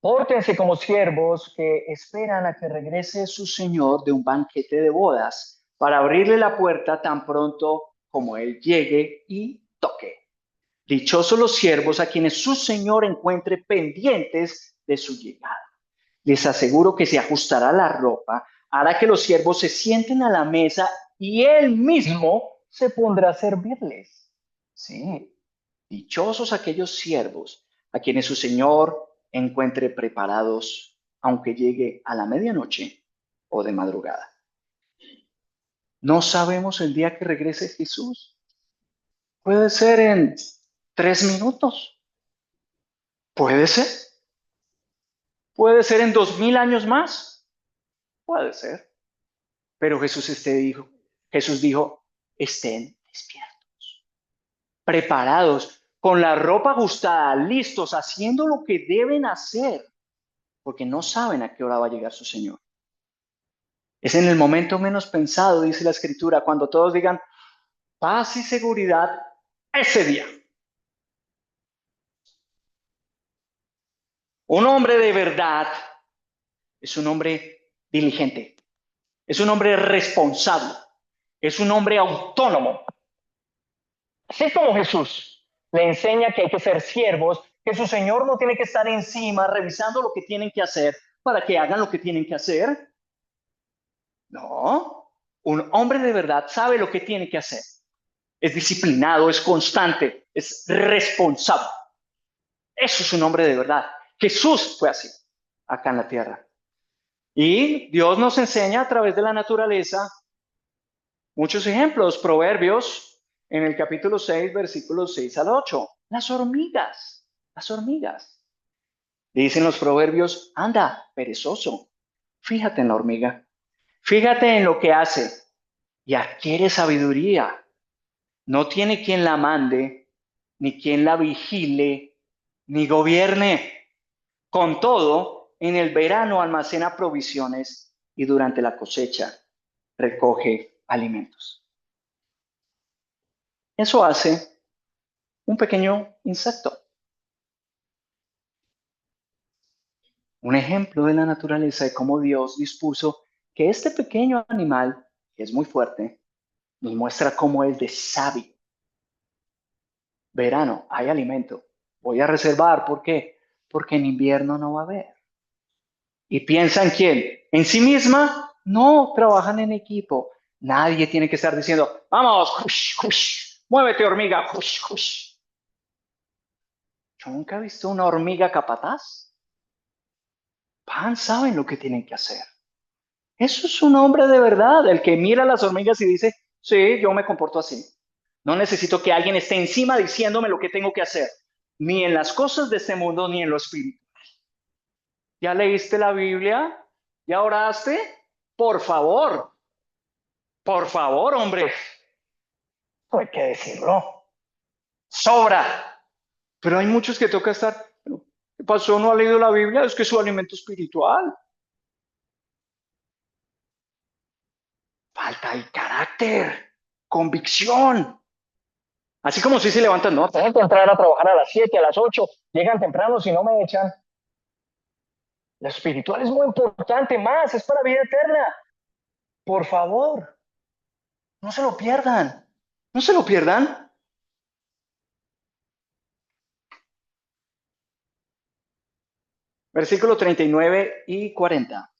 Speaker 2: Pórtense como siervos que
Speaker 1: esperan a que regrese su señor de un banquete de bodas para abrirle la puerta tan pronto como él llegue y toque. Dichosos los siervos a quienes su señor encuentre pendientes de su llegada. Les aseguro que se ajustará la ropa, hará que los siervos se sienten a la mesa y él mismo
Speaker 2: se pondrá a servirles.
Speaker 1: Sí, dichosos aquellos siervos a quienes su señor encuentre preparados, aunque llegue a la medianoche o de madrugada. No sabemos el día que regrese Jesús. Puede ser en 3 minutos. Puede ser. Puede ser en 2000 años más. Puede ser. Pero Jesús dijo, estén despiertos, preparados, con la ropa ajustada, listos, haciendo lo que deben hacer, porque no saben a qué hora va a llegar su Señor. Es en el momento menos pensado, dice la Escritura, cuando todos digan paz y seguridad ese día. Un hombre de verdad es un hombre diligente, es un hombre responsable, es un hombre autónomo.
Speaker 2: Así como Jesús le enseña que hay que ser siervos, que su Señor no tiene que estar encima
Speaker 1: revisando lo que tienen que hacer para que hagan lo que tienen que hacer. No, un hombre de verdad sabe lo que tiene que hacer. Es disciplinado, es constante, es responsable. Eso es un hombre de verdad. Jesús fue así acá en la tierra. Y Dios nos enseña a través de la naturaleza muchos ejemplos. Proverbios en el capítulo 6, versículos 6 al 8. Las hormigas. Dicen los proverbios, anda, perezoso, fíjate en la hormiga, fíjate en lo que hace y adquiere sabiduría. No tiene quien la mande, ni quien la vigile, ni gobierne. Con todo, en el verano almacena provisiones y durante la cosecha recoge alimentos. Eso hace un pequeño insecto. Un ejemplo de la naturaleza de cómo Dios dispuso que este pequeño animal, que es muy fuerte, nos muestra cómo es de sabio. Verano, hay alimento. Voy a reservar. ¿Por qué? Porque en invierno no va a haber. ¿Y piensa en quién? ¿En sí misma? No, trabajan en equipo. Nadie tiene que estar diciendo, vamos, hush, hush, muévete hormiga, hush, hush. Yo nunca he visto una hormiga capataz. Saben lo que tienen que hacer. Eso es un hombre de verdad, el que mira a las hormigas y dice, sí, yo me comporto así. No necesito que alguien esté encima diciéndome lo que tengo que hacer, ni en las cosas de este mundo, ni en lo espiritual. ¿Ya leíste la Biblia? ¿Ya oraste? Por favor, hombre.
Speaker 2: Hay que decirlo.
Speaker 1: Sobra. Pero hay muchos que toca estar, ¿qué pasó? ¿No ha leído la Biblia? Es que es su alimento espiritual. Falta el carácter, convicción. Así como si se levantan, no,
Speaker 2: tengo que entrar a trabajar a las 7, a las 8, llegan temprano si no me echan. Lo espiritual es muy importante, más, es para vida eterna. Por favor,
Speaker 1: no se lo pierdan, no se lo pierdan. Versículo 39 y 40.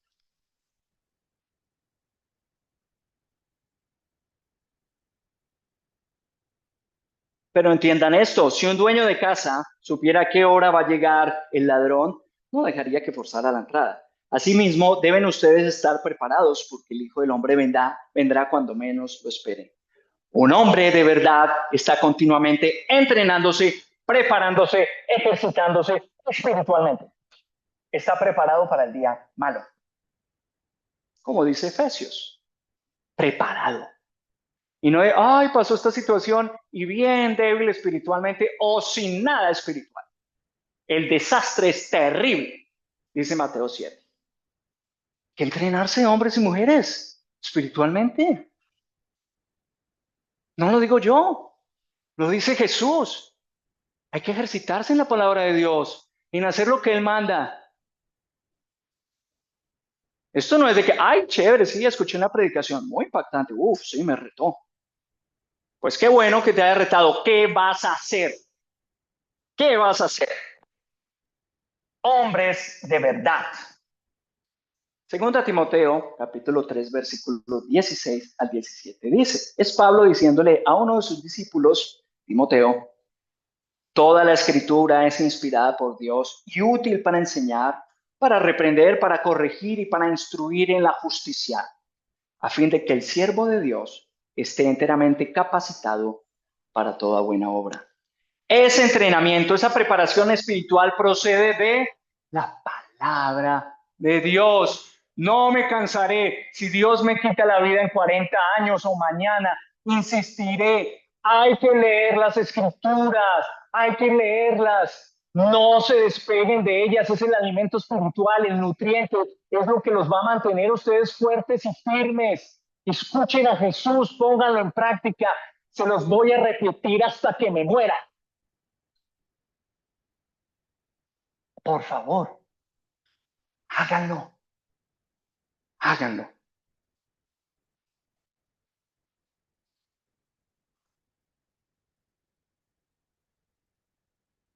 Speaker 1: Pero entiendan esto, si un dueño de casa supiera a qué hora va a llegar el ladrón, no dejaría que forzara la entrada. Asimismo, deben ustedes estar preparados porque el Hijo del Hombre vendrá cuando menos lo esperen. Un hombre de verdad está continuamente entrenándose
Speaker 2: preparándose, ejercitándose espiritualmente. Está preparado para el día malo.
Speaker 1: Como dice Efesios, preparado. Y no es, ay, pasó esta situación y bien débil espiritualmente o sin nada espiritual. El desastre es terrible, dice Mateo 7. Que entrenarse hombres y mujeres espiritualmente. No lo digo yo, lo dice Jesús. Hay que ejercitarse en la palabra de Dios, en hacer lo que Él manda. Esto no es de que, ay, chévere, sí, escuché una predicación muy impactante. Uf, sí, me retó. Pues qué bueno que te haya retado. ¿Qué vas a hacer? ¿Qué vas a hacer?
Speaker 2: Hombres de verdad.
Speaker 1: Segunda Timoteo, capítulo 3, versículos 16 al 17. Dice, es Pablo diciéndole a uno de sus discípulos, Timoteo, toda la escritura es inspirada por Dios y útil para enseñar, para reprender, para corregir y para instruir en la justicia, a fin de que el siervo de Dios esté enteramente capacitado para toda buena obra. Ese entrenamiento, esa preparación espiritual procede de la palabra de Dios. No me cansaré. Si Dios me quita la vida en 40 años o mañana, insistiré. Hay que leer las escrituras, hay que leerlas. No se despeguen de ellas. Es el alimento espiritual, el nutriente. Es lo que los va a mantener ustedes fuertes y firmes. Escuchen a Jesús, pónganlo en práctica. Se los voy a repetir hasta que me muera. Por favor, háganlo. Háganlo.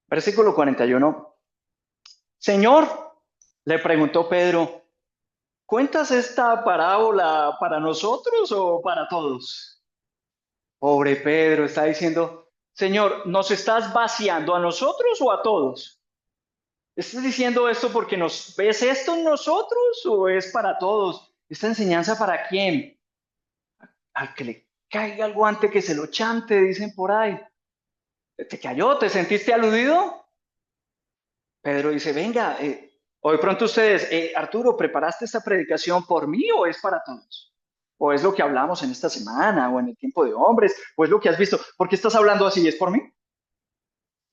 Speaker 1: Versículo 41. Señor, le preguntó Pedro, ¿cuentas esta parábola para nosotros o para todos? Pobre Pedro está diciendo, Señor, ¿nos estás vaciando a nosotros o a todos? ¿Estás diciendo esto porque nos ves esto en nosotros o es para todos? ¿Esta enseñanza para quién? Al que le caiga el guante que se lo chante, dicen por ahí. ¿Te cayó? ¿Te sentiste aludido? Pedro dice, venga, o de pronto ustedes, Arturo, ¿preparaste esta predicación por mí o es para todos? ¿O es lo que hablamos en esta semana o en el tiempo de hombres? ¿O es lo que has visto? ¿Por qué estás hablando así? ¿Es por mí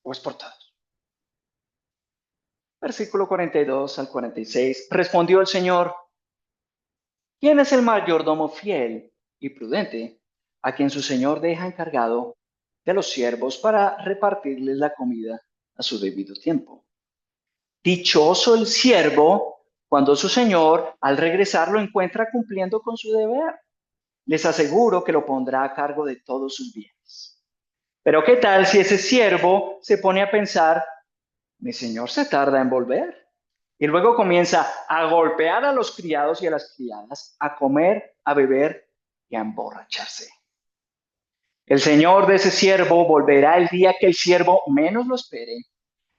Speaker 1: o es por todos? Versículo 42 al 46. Respondió el Señor, ¿quién es el mayordomo fiel y prudente a quien su Señor deja encargado de los siervos para repartirles la comida a su debido tiempo? Dichoso el siervo cuando su señor al regresar lo encuentra cumpliendo con su deber. Les aseguro que lo pondrá a cargo de todos sus bienes. Pero ¿qué tal si ese siervo se pone a pensar, mi señor se tarda en volver? Y luego comienza a golpear a los criados y a las criadas, a comer, a beber y a emborracharse. El señor de ese siervo volverá el día que el siervo menos lo espere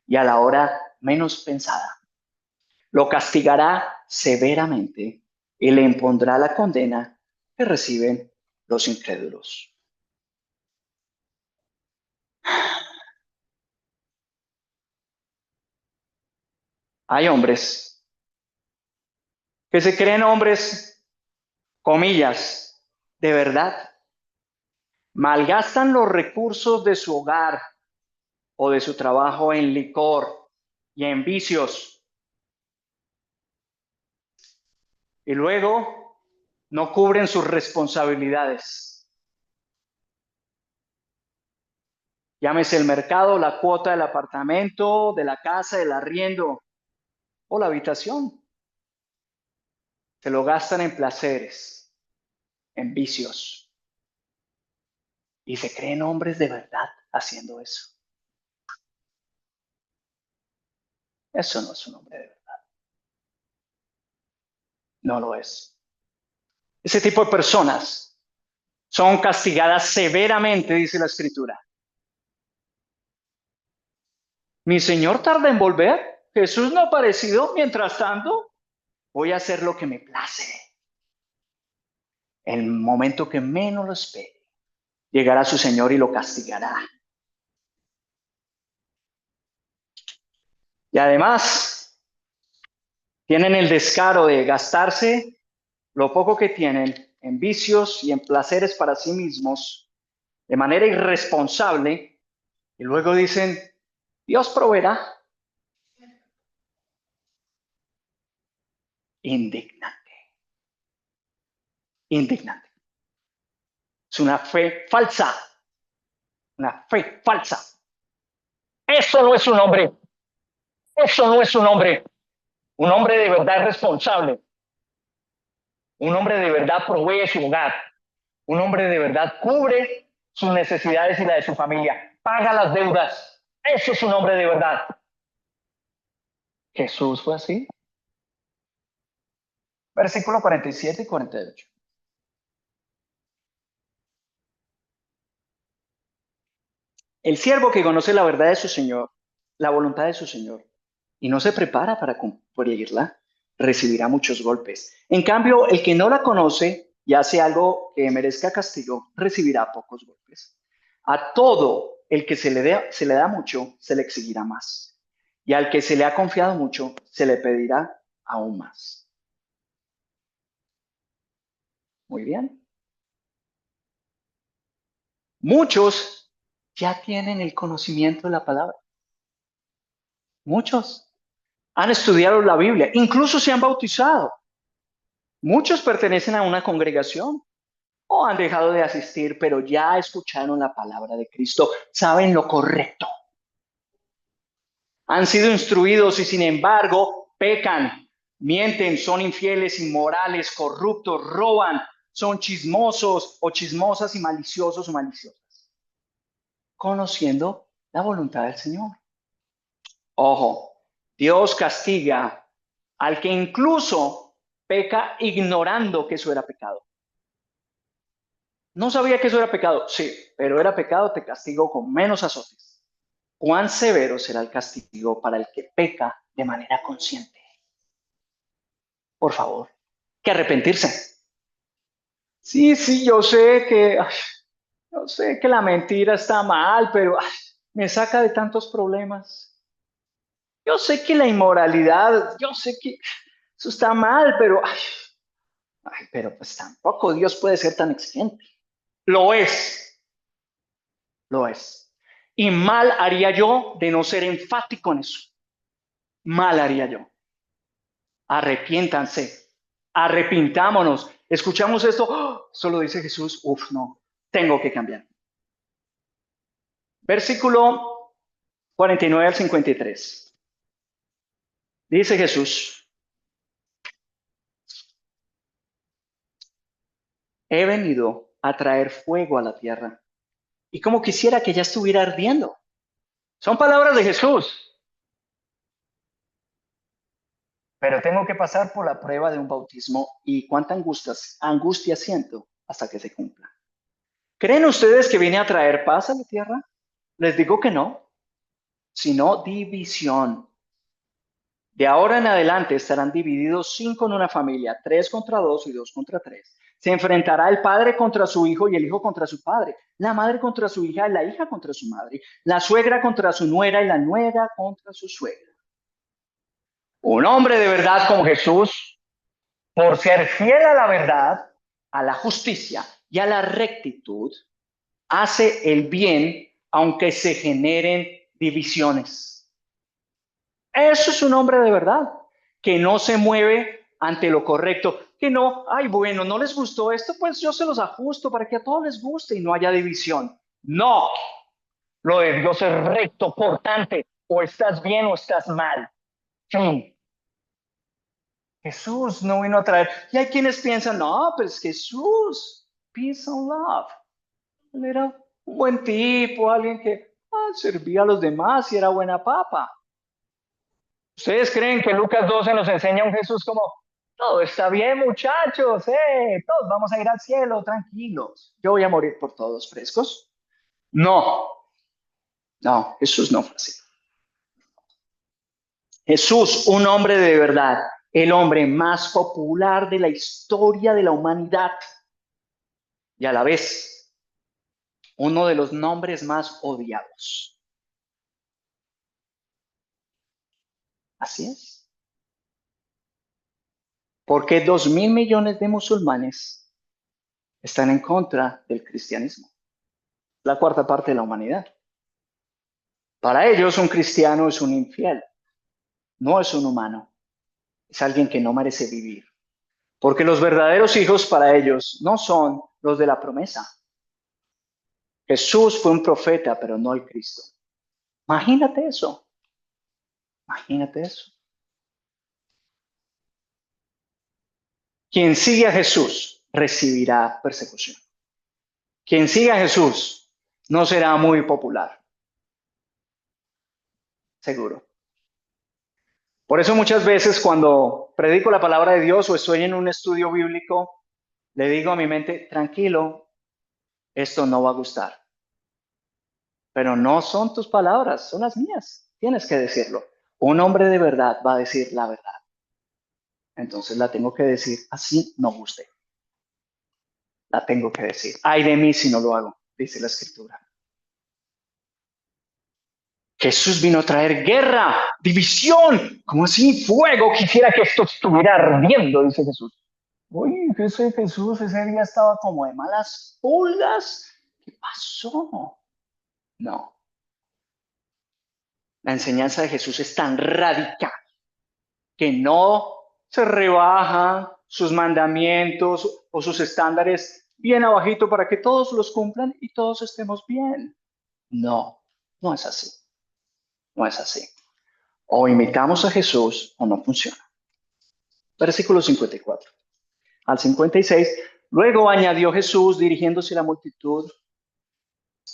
Speaker 1: y a la hora menos pensada. Lo castigará severamente y le impondrá la condena que reciben los incrédulos. Hay hombres que se creen hombres, comillas, de verdad. Malgastan los recursos de su hogar o de su trabajo en licor y en vicios. Y luego no cubren sus responsabilidades. Llámese el mercado, la cuota del apartamento, de la casa, el arriendo o la habitación. Se lo gastan en placeres, en vicios. Y se creen hombres de verdad haciendo eso. Eso no es un hombre de verdad. No lo es. Ese tipo de personas son castigadas severamente, dice la Escritura. Mi Señor tarda en volver. Jesús no ha aparecido. Mientras tanto, voy a hacer lo que me place. El momento que menos lo espere, llegará su Señor y lo castigará. Y además tienen el descaro de gastarse lo poco que tienen en vicios y en placeres para sí mismos de manera irresponsable y luego dicen, Dios proveerá. Indignante, indignante. Es una fe falsa, una fe falsa.
Speaker 2: Eso no es un hombre. Eso no es un hombre. Un hombre de verdad es responsable. Un hombre de verdad provee su hogar. Un hombre de verdad cubre sus necesidades y la de su familia. Paga las deudas. Eso es un hombre de verdad. Jesús fue así.
Speaker 1: Versículo 47 y 48. El siervo que conoce la verdad de su Señor, la voluntad de su Señor, y no se prepara para cumplirla, recibirá muchos golpes. En cambio, el que no la conoce y hace algo que merezca castigo, recibirá pocos golpes. A todo el que se le da mucho, se le exigirá más. Y al que se le ha confiado mucho, se le pedirá aún más. Muy bien. Muchos ya tienen el conocimiento de la palabra. Muchos han estudiado la Biblia, incluso se han bautizado. Muchos pertenecen a una congregación o han dejado de asistir, pero ya escucharon la palabra de Cristo, saben lo correcto. Han sido instruidos y sin embargo pecan, mienten, son infieles, inmorales, corruptos, roban, son chismosos o chismosas y maliciosos o maliciosas, conociendo la voluntad del Señor. Ojo, Dios castiga al que incluso peca ignorando que eso era pecado. No sabía que eso era pecado, sí, pero era pecado, te castigo con menos azotes. ¿Cuán severo será el castigo para el que peca de manera consciente? Por favor, que arrepentirse. Sí, yo sé que la mentira está mal, pero me saca de tantos problemas. Yo sé que la inmoralidad, yo sé que eso está mal, pero pues tampoco Dios puede ser tan exigente. Lo es, lo es. Y mal haría yo de no ser enfático en eso. Mal haría yo. Arrepiéntanse, arrepintámonos. Escuchamos esto, solo dice Jesús, no, tengo que cambiar. Versículo 49 al 53. Dice Jesús, he venido a traer fuego a la tierra y como quisiera que ya estuviera ardiendo. Son palabras de Jesús. Pero tengo que pasar por la prueba de un bautismo y cuánta angustia siento hasta que se cumpla. ¿Creen ustedes que viene a traer paz a la tierra? Les digo que no, sino división. De ahora en adelante estarán divididos 5 en una familia, 3 contra 2 y 2 contra 3. Se enfrentará el padre contra su hijo y el hijo contra su padre, la madre contra su hija y la hija contra su madre, la suegra contra su nuera y la nuera contra su suegra. Un hombre de verdad como Jesús, por ser fiel a la verdad, a la justicia y a la rectitud, hace el bien aunque se generen divisiones. Eso es un hombre de verdad, que no se mueve ante lo correcto, que no, bueno, no les gustó esto, pues yo se los ajusto para que a todos les guste y no haya división. No,
Speaker 2: Lo de Dios es recto, cortante. O estás bien o estás mal. Fin.
Speaker 1: Jesús no vino a traer. Y hay quienes piensan, no, pues Jesús, peace and love. Él era un buen tipo, alguien que servía a los demás y era buena papa.
Speaker 2: ¿Ustedes creen que Lucas 12 nos enseña a un Jesús como, todo está bien, muchachos, todos vamos a ir al cielo, tranquilos?
Speaker 1: Yo voy a morir por todos frescos. No, no, Jesús no fue así. Jesús, un hombre de verdad, el hombre más popular de la historia de la humanidad y a la vez uno de los nombres más odiados. Así es. Porque 2.000 millones de musulmanes están en contra del cristianismo. La cuarta parte de la humanidad. Para ellos, un cristiano es un infiel, no es un humano, es alguien que no merece vivir. Porque los verdaderos hijos para ellos no son los de la promesa. Jesús fue un profeta, pero no el Cristo. Imagínate eso. Imagínate eso. Quien sigue a Jesús recibirá persecución. Quien sigue a Jesús no será muy popular. Seguro. Por eso muchas veces cuando predico la palabra de Dios o estoy en un estudio bíblico, le digo a mi mente, tranquilo, esto no va a gustar. Pero no son tus palabras, son las mías. Tienes que decirlo. Un hombre de verdad va a decir la verdad. Entonces la tengo que decir así no guste. La tengo que decir. Ay de mí si no lo hago, dice la escritura. Jesús vino a traer guerra, división, como así fuego. Quisiera que esto estuviera ardiendo, dice Jesús. Uy, ese Jesús ese día estaba como de malas pulgas. ¿Qué pasó? No. La enseñanza de Jesús es tan radical que no se rebaja sus mandamientos o sus estándares bien abajito para que todos los cumplan y todos estemos bien. No, no es así. No es así. O imitamos a Jesús o no funciona. Versículo 54. Al 56, luego añadió Jesús dirigiéndose a la multitud.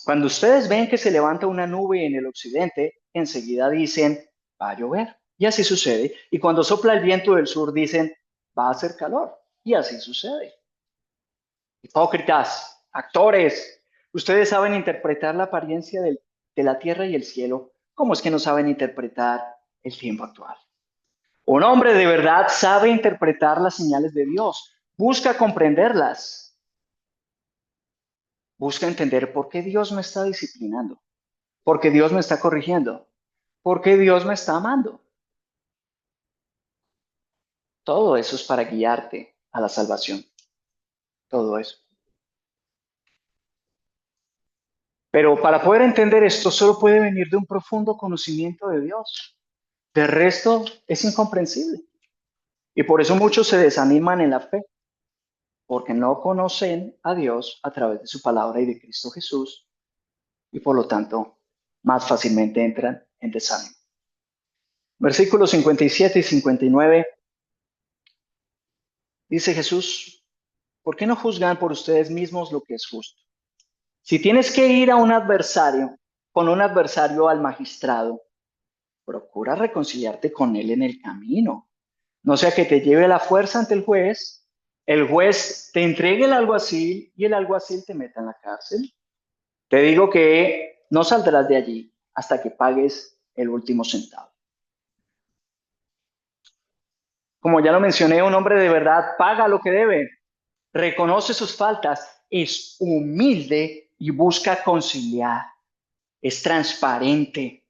Speaker 1: Cuando ustedes ven que se levanta una nube en el occidente, enseguida dicen, va a llover. Y así sucede. Y cuando sopla el viento del sur, dicen, va a hacer calor. Y así sucede. Hipócritas, actores, ustedes saben interpretar la apariencia de la tierra y el cielo. ¿Cómo es que no saben interpretar el tiempo actual? Un hombre de verdad sabe interpretar las señales de Dios. Busca comprenderlas. Busca entender por qué Dios me está disciplinando. Por qué Dios me está corrigiendo. Por qué Dios me está amando. Todo eso es para guiarte a la salvación. Todo eso. Pero para poder entender esto, solo puede venir de un profundo conocimiento de Dios. De resto, es incomprensible. Y por eso muchos se desaniman en la fe, porque no conocen a Dios a través de su palabra y de Cristo Jesús, y por lo tanto, más fácilmente entran en desánimo. Versículos 57 y 59, dice Jesús, ¿por qué no juzgan por ustedes mismos lo que es justo? Si tienes que ir a un adversario, con un adversario al magistrado, procura reconciliarte con él en el camino. No sea que te lleve la fuerza ante el juez te entregue el alguacil y el alguacil te meta en la cárcel. Te digo que no saldrás de allí hasta que pagues el último centavo. Como ya lo mencioné, un hombre de verdad paga lo que debe, reconoce sus faltas, es humilde y busca conciliar, es transparente,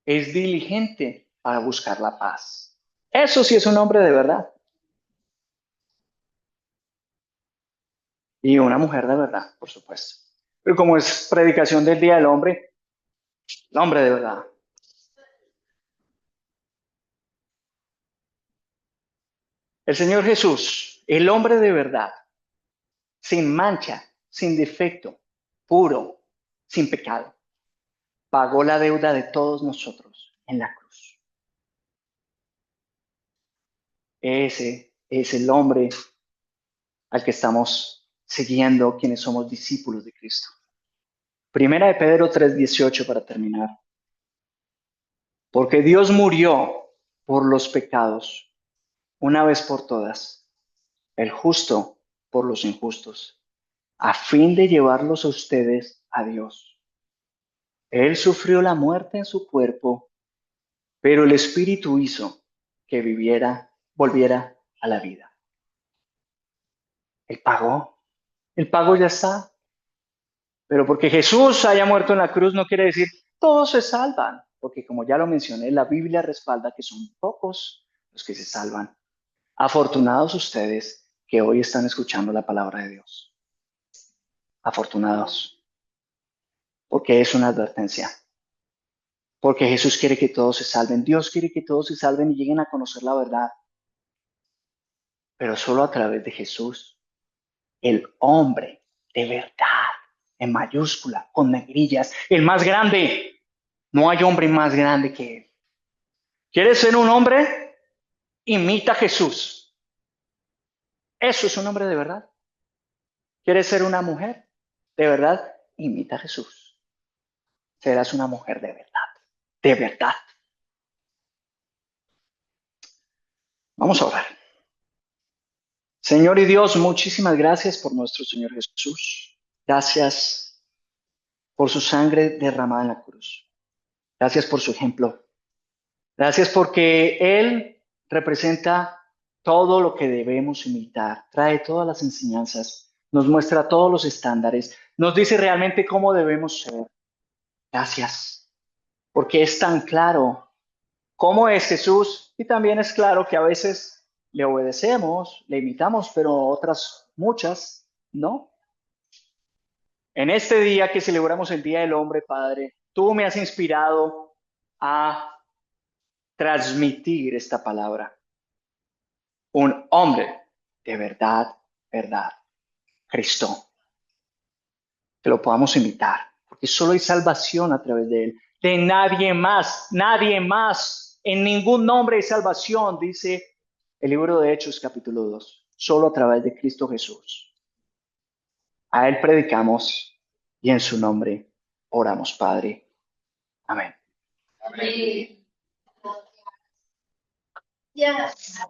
Speaker 1: es diligente para buscar la paz. Eso sí es un hombre de verdad. Y una mujer de verdad, por supuesto. Pero como es predicación del Día del Hombre, el hombre de verdad. El Señor Jesús, el hombre de verdad, sin mancha, sin defecto, puro, sin pecado, pagó la deuda de todos nosotros en la cruz. Ese es el hombre al que estamos siguiendo quienes somos discípulos de Cristo. Primera de Pedro 3:18 para terminar. Porque Dios murió por los pecados una vez por todas, el justo por los injustos, a fin de llevarlos a ustedes a Dios. Él sufrió la muerte en su cuerpo, pero el Espíritu hizo que volviera a la vida. El pago ya está. Pero porque Jesús haya muerto en la cruz no quiere decir todos se salvan. porque como ya lo mencioné, la Biblia respalda que son pocos los que se salvan. Afortunados ustedes que hoy están escuchando la palabra de Dios. Afortunados, porque es una advertencia. Porque Jesús quiere que todos se salven. Dios quiere que todos se salven y lleguen a conocer la verdad. Pero solo a través de Jesús, el hombre de verdad, en mayúscula, con negrillas, el más grande. No hay hombre más grande que él. ¿Quieres ser un hombre? Imita a Jesús. Eso es un hombre de verdad. ¿Quieres ser una mujer? De verdad, imita a Jesús. Serás una mujer de verdad. De verdad. Vamos a orar. Señor y Dios, muchísimas gracias por nuestro Señor Jesús. Gracias por su sangre derramada en la cruz. Gracias por su ejemplo. Gracias porque Él representa todo lo que debemos imitar. Trae todas las enseñanzas. Nos muestra todos los estándares. Nos dice realmente cómo debemos ser. Gracias. Porque es tan claro cómo es Jesús y también es claro que a veces le obedecemos, le imitamos, pero otras muchas no. En este día que celebramos el Día del Hombre, Padre, tú me has inspirado a transmitir esta palabra. Un hombre de verdad, verdad, Cristo. Que lo podamos imitar, porque solo hay salvación a través de él. De nadie más, nadie más. En ningún nombre hay salvación, dice el libro de Hechos capítulo 2. Solo a través de Cristo Jesús. A él predicamos y en su nombre oramos, Padre. Amén.
Speaker 3: Amén. Yes.